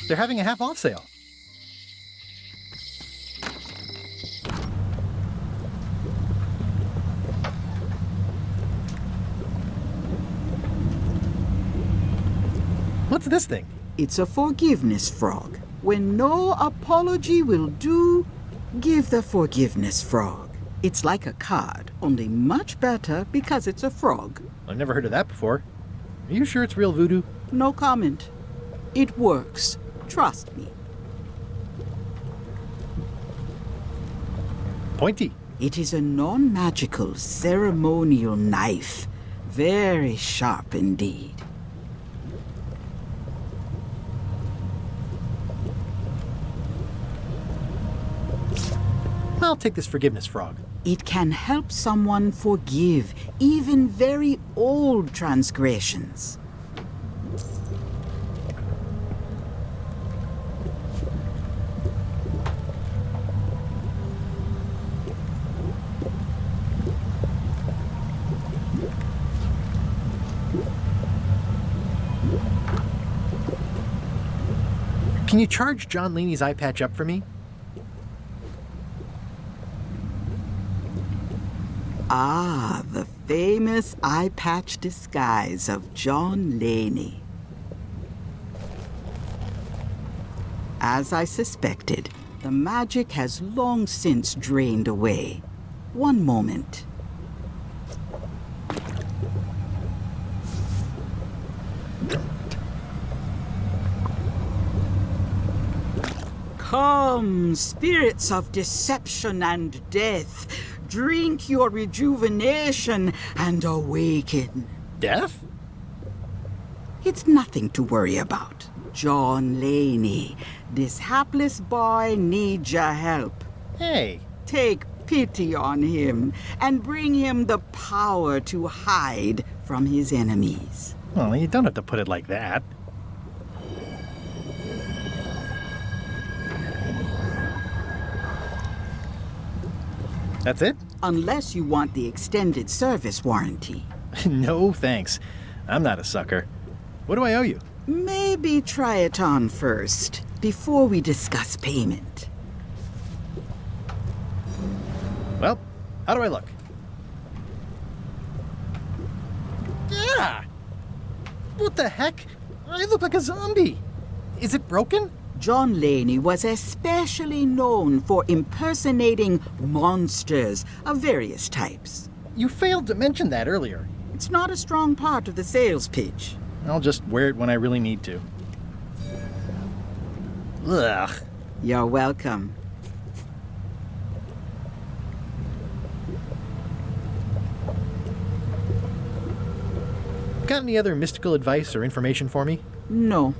They're having a half-off sale. What's this thing? It's a forgiveness frog. When no apology will do, give the forgiveness frog. It's like a card, only much better because it's a frog. I've never heard of that before. Are you sure it's real voodoo? No comment. It works. Trust me. Pointy. It is a non-magical ceremonial knife. Very sharp indeed. I'll take this forgiveness frog. It can help someone forgive even very old transgressions. Can you charge John Laney's eye patch up for me? Ah, the famous eye patch disguise of John Laney. As I suspected, the magic has long since drained away. One moment. Come, spirits of deception and death, drink your rejuvenation and awaken. Death? It's nothing to worry about. John Laney, this hapless boy needs your help. Hey. Take pity on him and bring him the power to hide from his enemies. Well, you don't have to put it like that. That's it? Unless you want the extended service warranty. No, thanks. I'm not a sucker. What do I owe you? Maybe try it on first, before we discuss payment. Well, how do I look? Yeah! What the heck? I look like a zombie. Is it broken? John Laney was especially known for impersonating monsters of various types. You failed to mention that earlier. It's not a strong part of the sales pitch. I'll just wear it when I really need to. Ugh. You're welcome. Got any other mystical advice or information for me? No.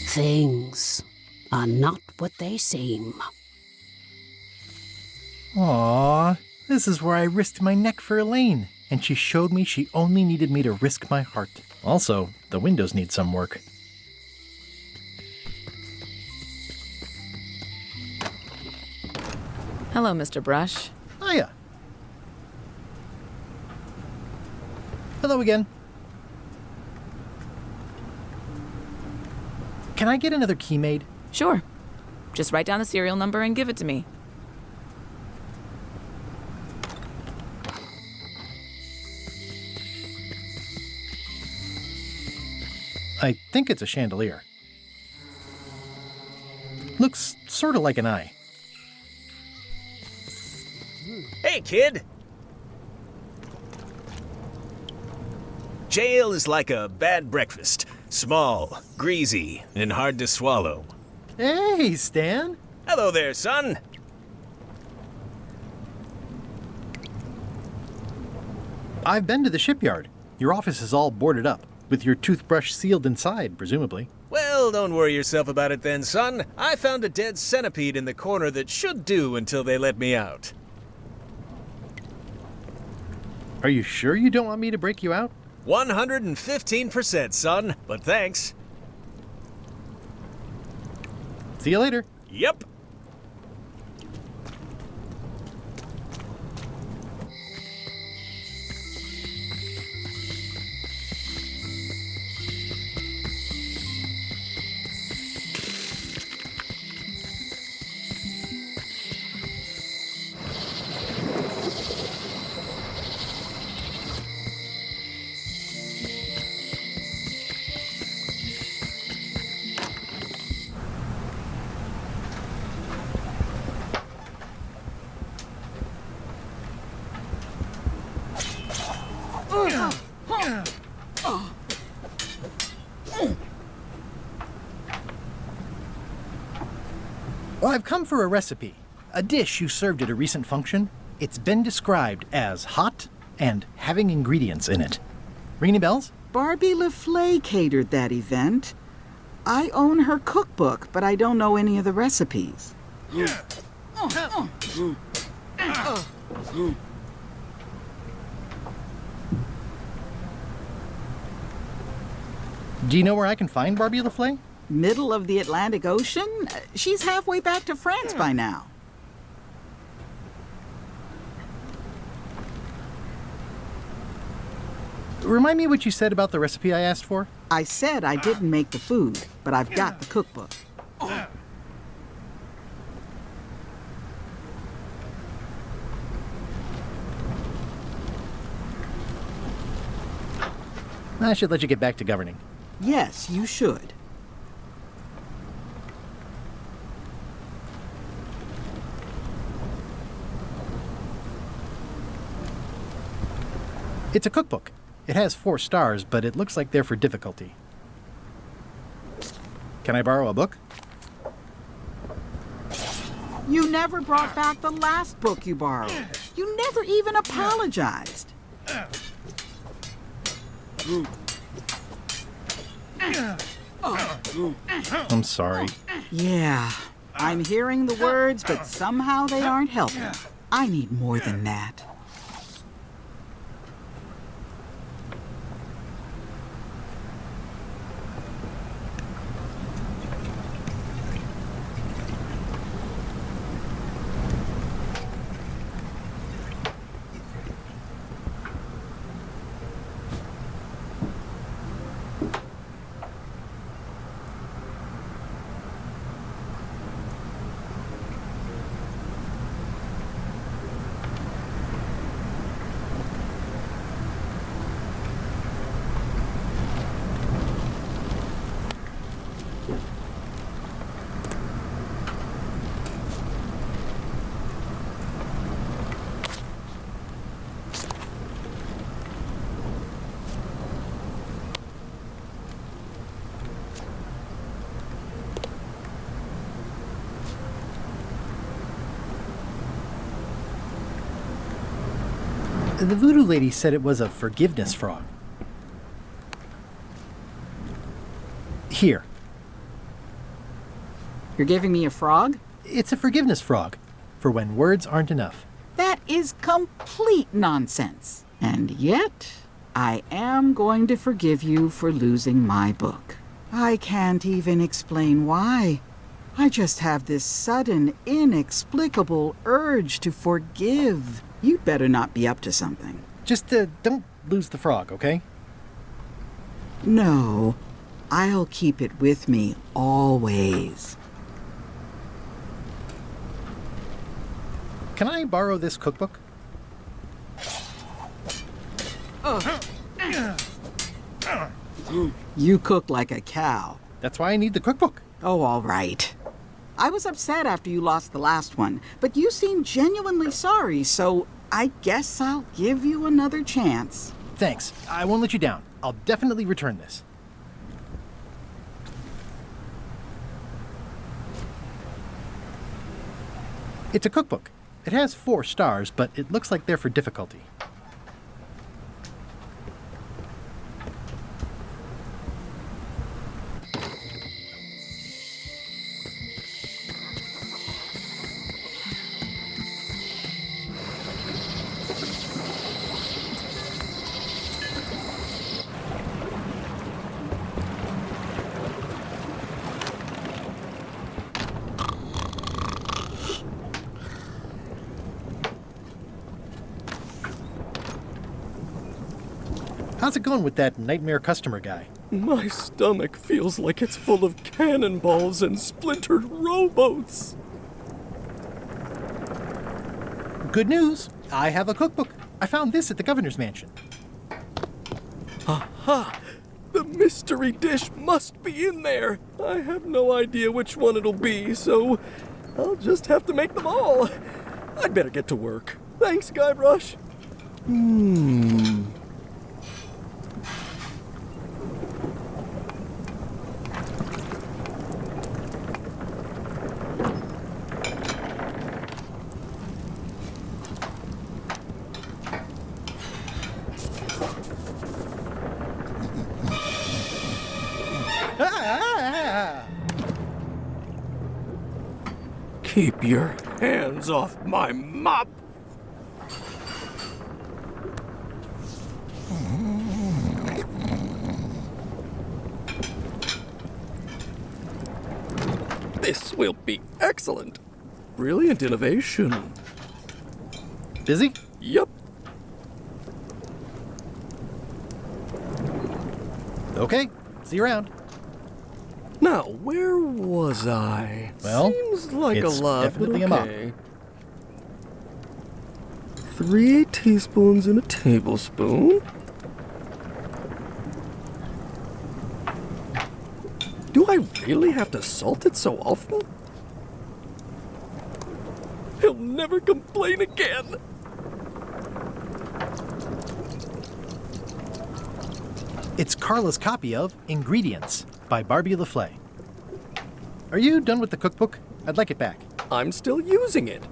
Things are not what they seem. Aww, this is where I risked my neck for Elaine's, and she showed me she only needed me to risk my heart. Also, the windows need some work. Hello, Mr. Brush. Hiya. Hello again. Can I get another key made? Sure. Just write down the serial number and give it to me. I think it's a chandelier. Looks sort of like an eye. Hey, kid! Jail is like a bad breakfast. Small, greasy, and hard to swallow. Hey, Stan! Hello there, son! I've been to the shipyard. Your office is all boarded up, with your toothbrush sealed inside, presumably. Well, don't worry yourself about it then, son. I found a dead centipede in the corner that should do until they let me out. Are you sure you don't want me to break you out? 115%, son, but thanks. See you later. Yep. Well, I've come for a recipe. A dish you served at a recent function. It's been described as hot and having ingredients in it. Ring any bells? Barbie LaFleur catered that event. I own her cookbook, but I don't know any of the recipes. Do you know where I can find Barbie LaFleur? Middle of the Atlantic Ocean? She's halfway back to France by now. Remind me what you said about the recipe I asked for? I said I didn't make the food, but I've got the cookbook. I should let you get back to governing. Yes, you should. It's a cookbook. It has 4 stars, but it looks like they're for difficulty. Can I borrow a book? You never brought back the last book you borrowed. You never even apologized. I'm sorry. Yeah, I'm hearing the words, but somehow they aren't helping. I need more than that. The voodoo lady said it was a forgiveness frog. Here. You're giving me a frog? It's a forgiveness frog, for when words aren't enough. That is complete nonsense. And yet, I am going to forgive you for losing my book. I can't even explain why. I just have this sudden, inexplicable urge to forgive. You'd better not be up to something. Just don't lose the frog, okay? No, I'll keep it with me always. Can I borrow this cookbook? You cook like a cow. That's why I need the cookbook. Oh, all right. I was upset after you lost the last one, but you seemed genuinely sorry, so I guess I'll give you another chance. Thanks. I won't let you down. I'll definitely return this. It's a cookbook. It has 4 stars, but it looks like they're for difficulty. How's it going with that nightmare customer guy? My stomach feels like it's full of cannonballs and splintered rowboats. Good news. I have a cookbook. I found this at the governor's mansion. Aha! The mystery dish must be in there. I have no idea which one it'll be, so I'll just have to make them all. I'd better get to work. Thanks, Guybrush. Keep your hands off my mop! This will be excellent. Brilliant innovation. Busy? Yup. Okay, see you around. Now, where was I? Well, seems like it's a lot, definitely but a mop. okay. 3 teaspoons in a tablespoon. Do I really have to salt it so often? He'll never complain again. It's Carla's copy of Ingredients by Barbie LaFlay. Are you done with the cookbook? I'd like it back. I'm still using it.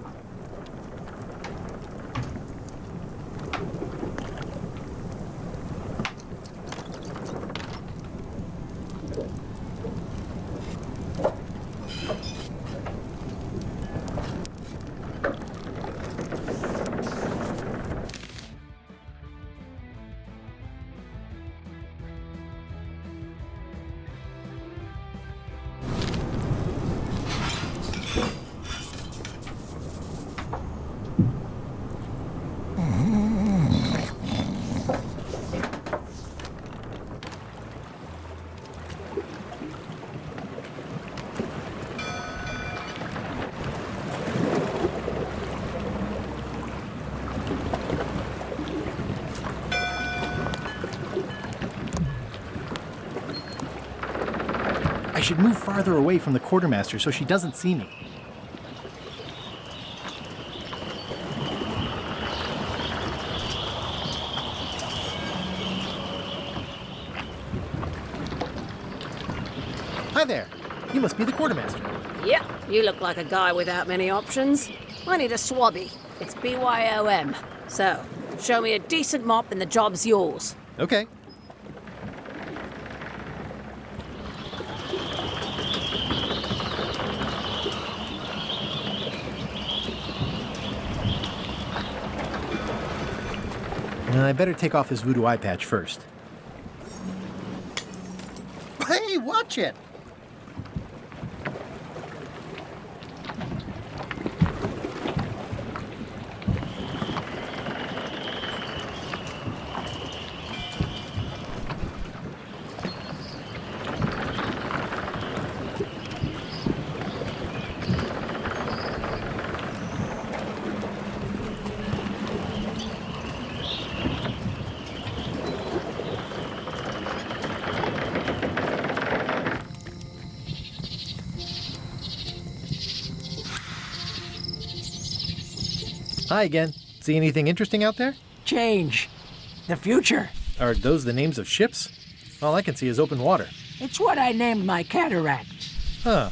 I should move farther away from the quartermaster so she doesn't see me. Hi there. You must be the quartermaster. Yep, you look like a guy without many options. I need a swabby. It's BYOM. So, show me a decent mop and the job's yours. Okay. I better take off his voodoo eye patch first. Hey, watch it! Hi again. See anything interesting out there? Change. The future. Are those the names of ships? All I can see is open water. It's what I named my cataract. Huh.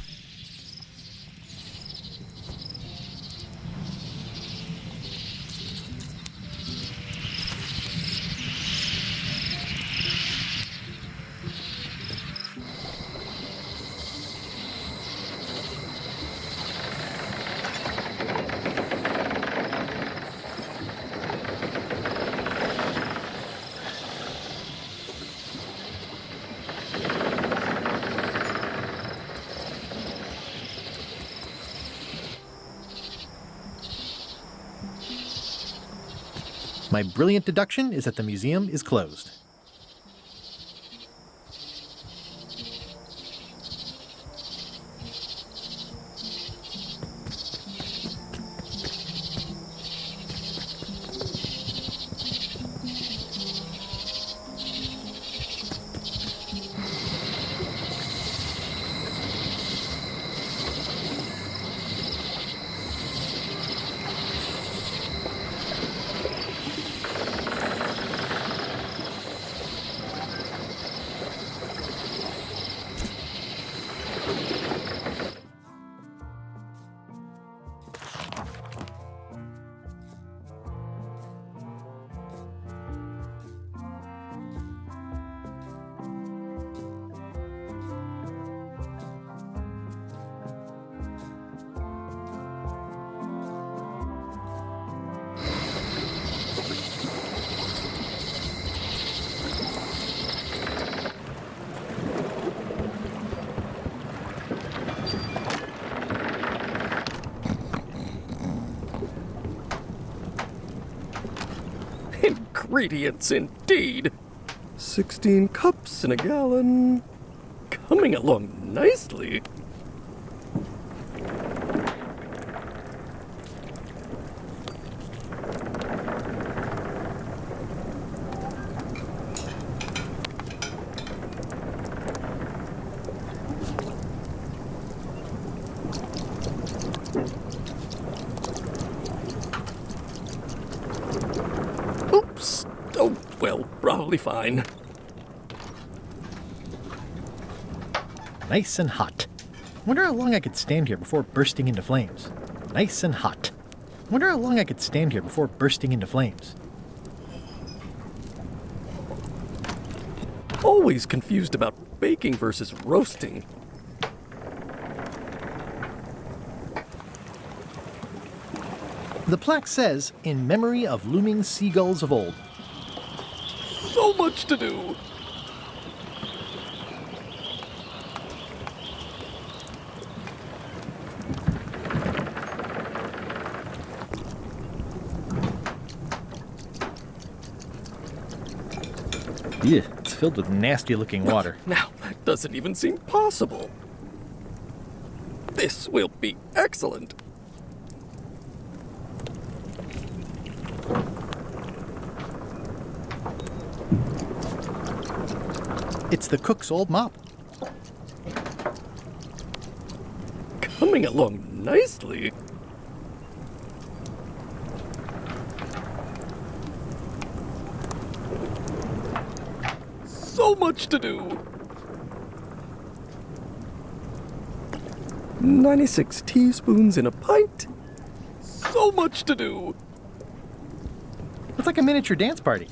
My brilliant deduction is that the museum is closed. Ingredients indeed. 16 cups in a gallon. Coming along nicely. Oops. Oh, well, probably fine. Nice and hot. Wonder how long I could stand here before bursting into flames. Nice and hot. Wonder how long I could stand here before bursting into flames. Always confused about baking versus roasting. The plaque says, in memory of looming seagulls of old. So much to do. Yeah, it's filled with nasty-looking water. Now, that doesn't even seem possible. This will be excellent. It's the cook's old mop. Coming along nicely. So much to do. 96 teaspoons in a pint. So much to do. It's like a miniature dance party.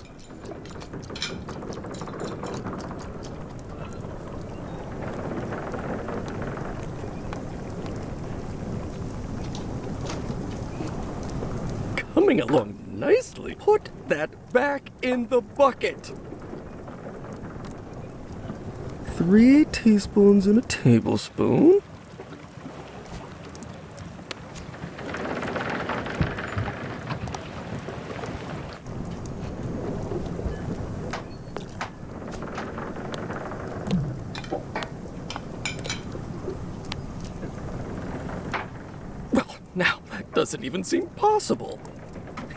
Coming along nicely. Put that back in the bucket. 3 teaspoons in a tablespoon. Well, now that doesn't even seem possible.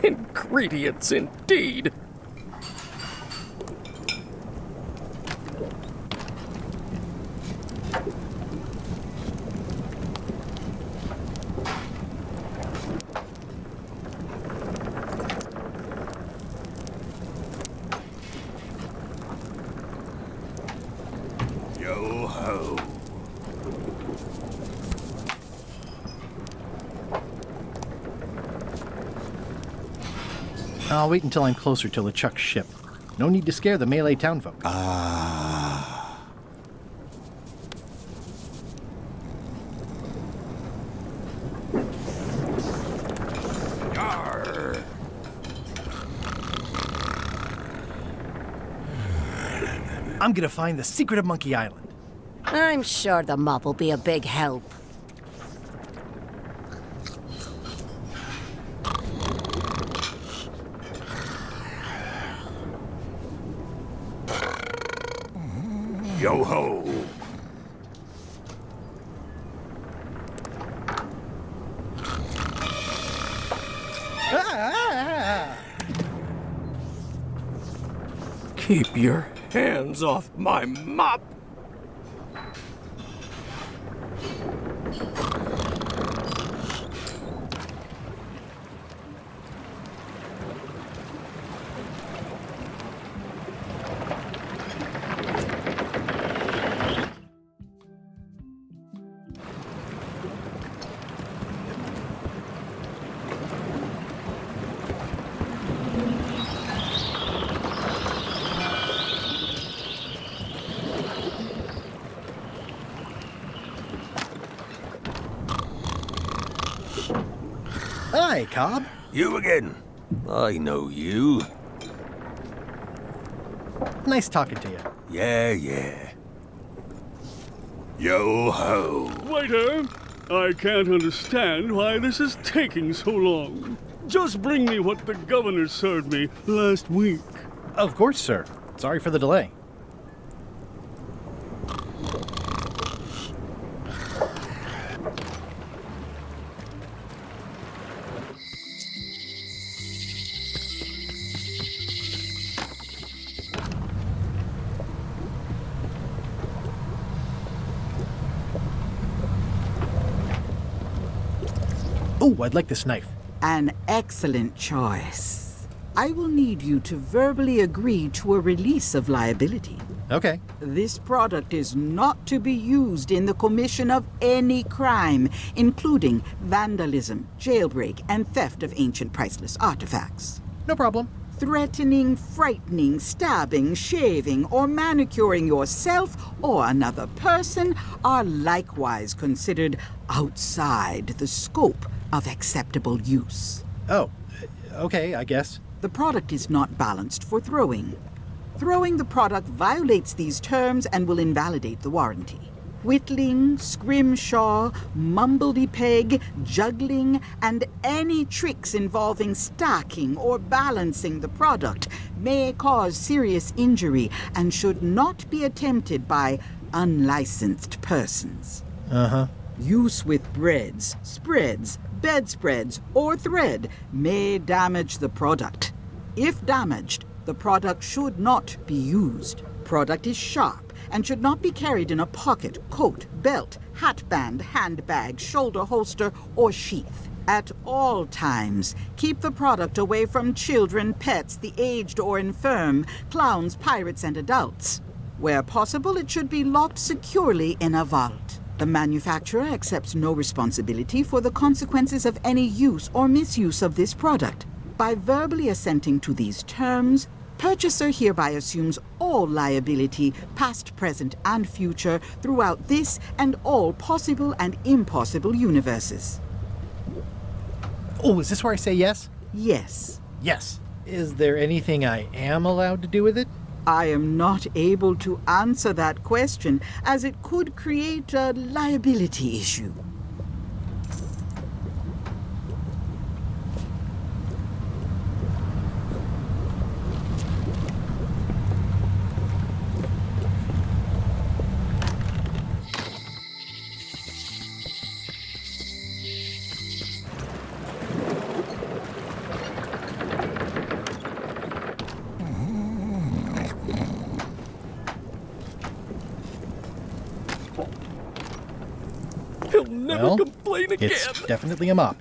Ingredients indeed. Yo ho. I'll wait until I'm closer to LeChuck's ship. No need to scare the Malay townfolk. Yarr. I'm gonna find the secret of Monkey Island. I'm sure the mop will be a big help. Yo ho. Keep your hands off my mop. Hi, Cobb. You again. I know you. Nice talking to you. Yeah. Yo ho. Waiter, I can't understand why this is taking so long. Just bring me what the governor served me last week. Of course, sir. Sorry for the delay. Oh, I'd like this knife. An excellent choice. I will need you to verbally agree to a release of liability. Okay. This product is not to be used in the commission of any crime, including vandalism, jailbreak, and theft of ancient priceless artifacts. No problem. Threatening, frightening, stabbing, shaving, or manicuring yourself or another person are likewise considered outside the scope of acceptable use. Oh, okay, I guess. The product is not balanced for throwing. Throwing the product violates these terms and will invalidate the warranty. Whittling, scrimshaw, mumbledy-peg, juggling, and any tricks involving stacking or balancing the product may cause serious injury and should not be attempted by unlicensed persons. Uh-huh. Use with breads, spreads, bedspreads, or thread may damage the product. If damaged, the product should not be used. Product is sharp and should not be carried in a pocket, coat, belt, hatband, handbag, shoulder holster, or sheath. At all times, keep the product away from children, pets, the aged or infirm, clowns, pirates, and adults. Where possible, it should be locked securely in a vault. The manufacturer accepts no responsibility for the consequences of any use or misuse of this product. By verbally assenting to these terms, purchaser hereby assumes all liability, past, present, and future, throughout this and all possible and impossible universes. Oh, is this where I say yes? Yes. Yes. Is there anything I am allowed to do with it? I am not able to answer that question, as it could create a liability issue. He'll never complain again. It's definitely a mop.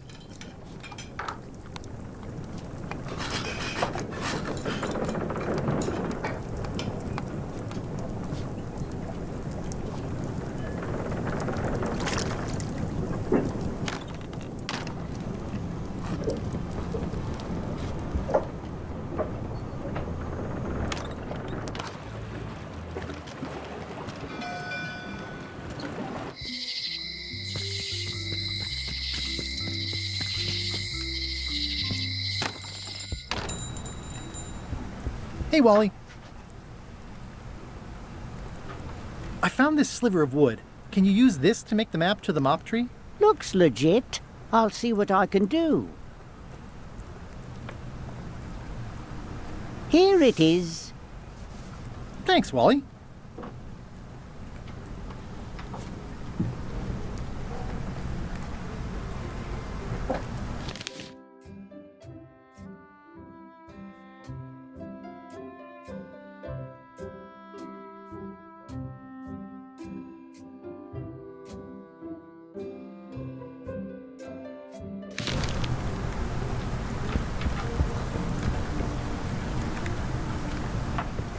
Hey, Wally. I found this sliver of wood. Can you use this to make the map to the mop tree? Looks legit. I'll see what I can do. Here it is. Thanks, Wally.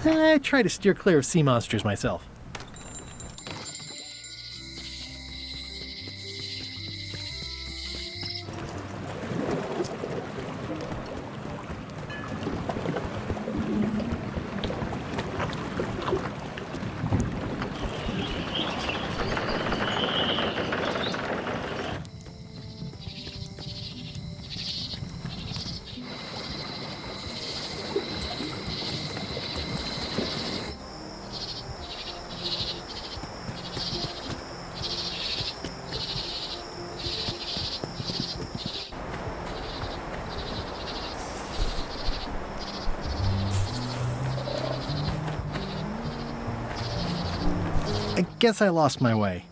I try to steer clear of sea monsters myself. guess I lost my way.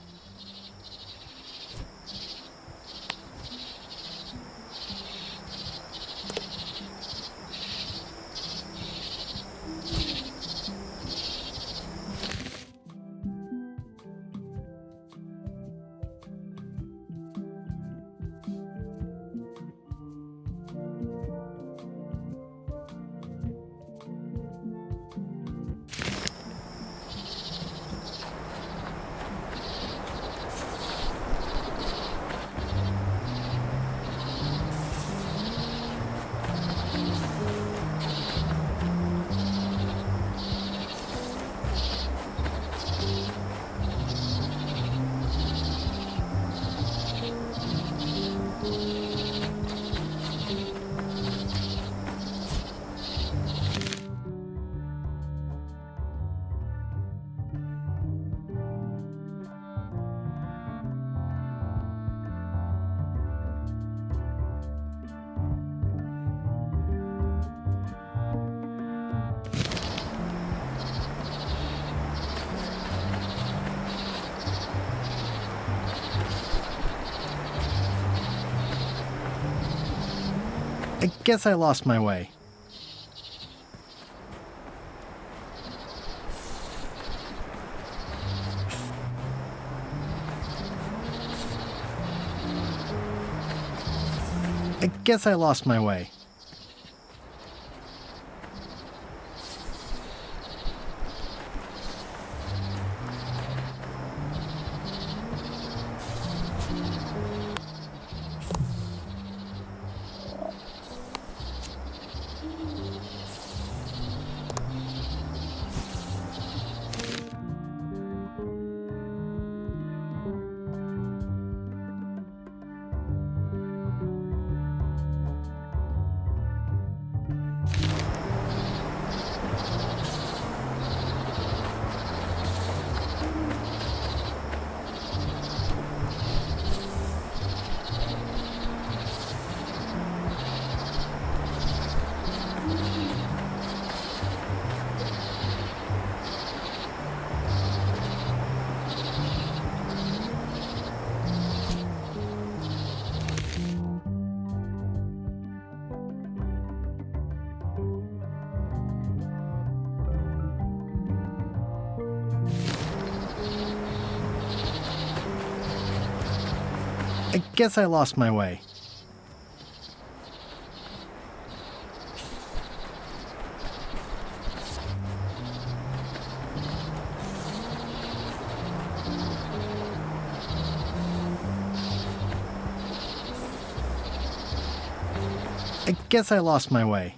I guess I lost my way. I guess I lost my way. I guess I lost my way. I guess I lost my way.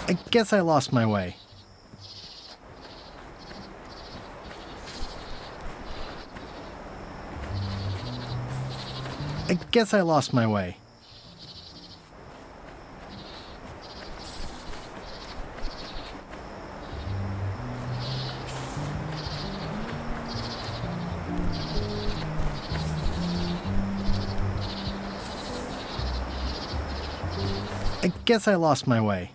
I guess I lost my way. I guess I lost my way. I guess I lost my way.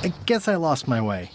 I guess I lost my way.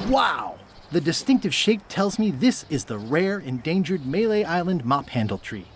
Wow! The distinctive shape tells me this is the rare, endangered Malay Island mop handle tree.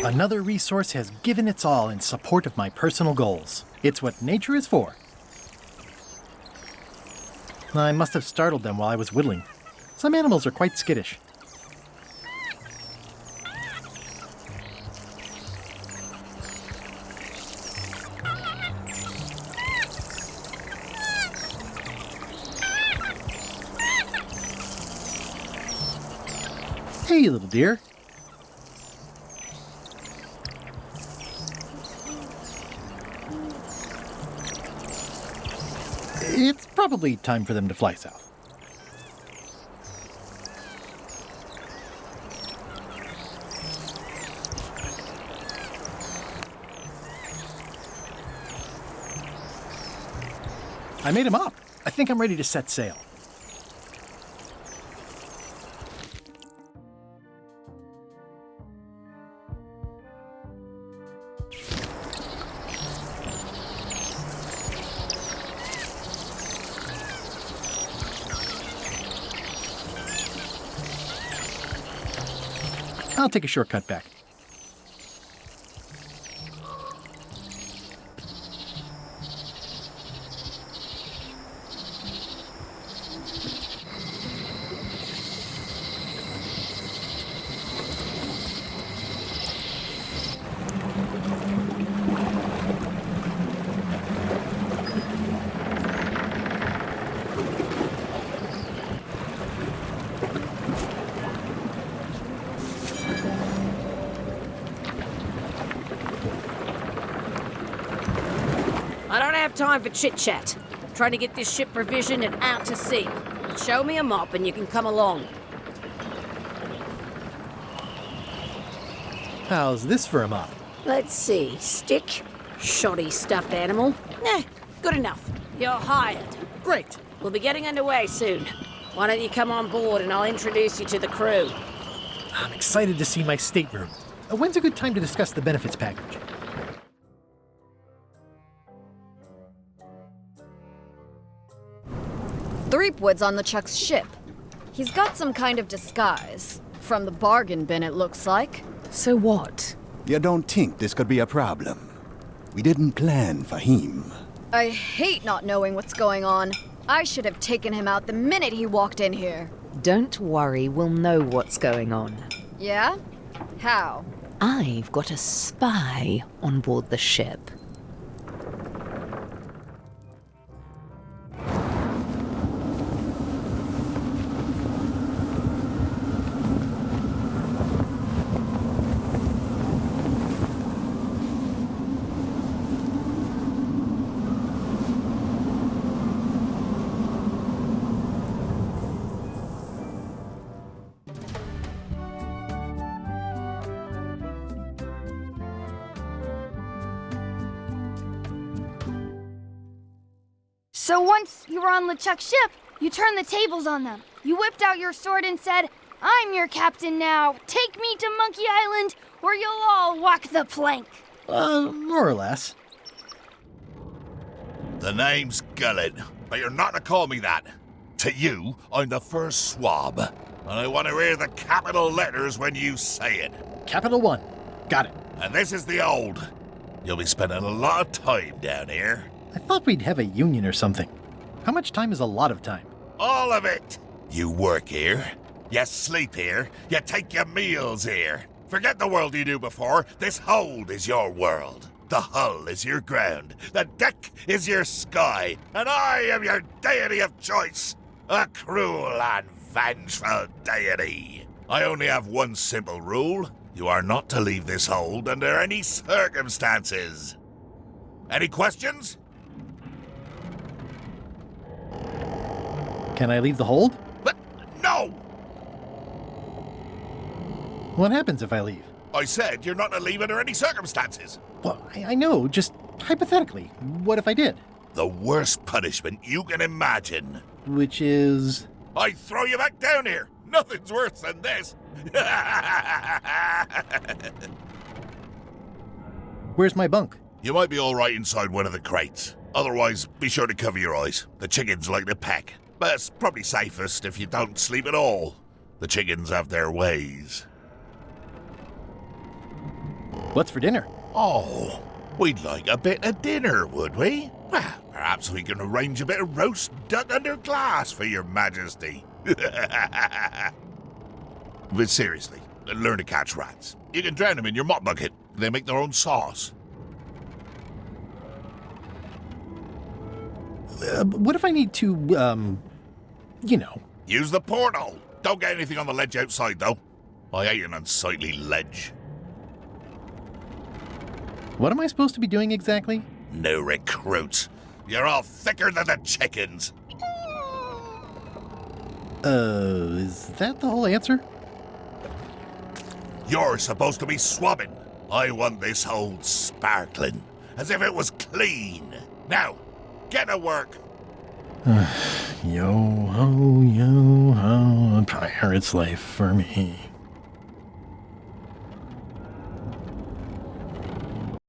Another resource has given its all in support of my personal goals. It's what nature is for. I must have startled them while I was whittling. Some animals are quite skittish. Hey, little dear. It's probably time for them to fly south. I made him up. I think I'm ready to set sail. I'll take a shortcut back. I don't have time for chit-chat. I'm trying to get this ship provisioned and out to sea. Show me a mop and you can come along. How's this for a mop? Let's see. Stick, shoddy stuffed animal. Good enough. You're hired. Great. We'll be getting underway soon. Why don't you come on board and I'll introduce you to the crew? I'm excited to see my stateroom. When's a good time to discuss the benefits package? Threepwood's on LeChuck's ship. He's got some kind of disguise. From the bargain bin, it looks like. So what? You don't think this could be a problem? We didn't plan for him. I hate not knowing what's going on. I should have taken him out the minute he walked in here. Don't worry, we'll know what's going on. Yeah? How? I've got a spy on board the ship. So once you were on LeChuck's ship, you turned the tables on them. You whipped out your sword and said, "I'm your captain now. Take me to Monkey Island, or you'll all walk the plank." More or less. The name's Gullet, but you're not to call me that. To you, I'm the first swab, and I want to hear the capital letters when you say it. Capital 1. Got it. And this is the old. You'll be spending a lot of time down here. I thought we'd have a union or something. How much time is a lot of time? All of it. You work here, you sleep here, you take your meals here. Forget the world you knew before. This hold is your world. The hull is your ground. The deck is your sky. And I am your deity of choice. A cruel and vengeful deity. I only have one simple rule. You are not to leave this hold under any circumstances. Any questions? Can I leave the hold? But no! What happens if I leave? I said you're not to leave under any circumstances. Well, I know, just hypothetically. What if I did? The worst punishment you can imagine. Which is? I throw you back down here. Nothing's worse than this. Where's my bunk? You might be all right inside one of the crates. Otherwise, be sure to cover your eyes. The chickens like to peck. But it's probably safest if you don't sleep at all. The chickens have their ways. What's for dinner? Oh, we'd like a bit of dinner, would we? Well, perhaps we can arrange a bit of roast duck under glass for your majesty. But seriously, learn to catch rats. You can drown them in your mop bucket. They make their own sauce. What if I need to, Use the portal. Don't get anything on the ledge outside, though. I hate an unsightly ledge. What am I supposed to be doing exactly? New recruits. You're all thicker than the chickens. Is that the whole answer? You're supposed to be swabbing. I want this hold sparkling, as if it was clean. Now, get to work. Yo ho, a pirate's life for me.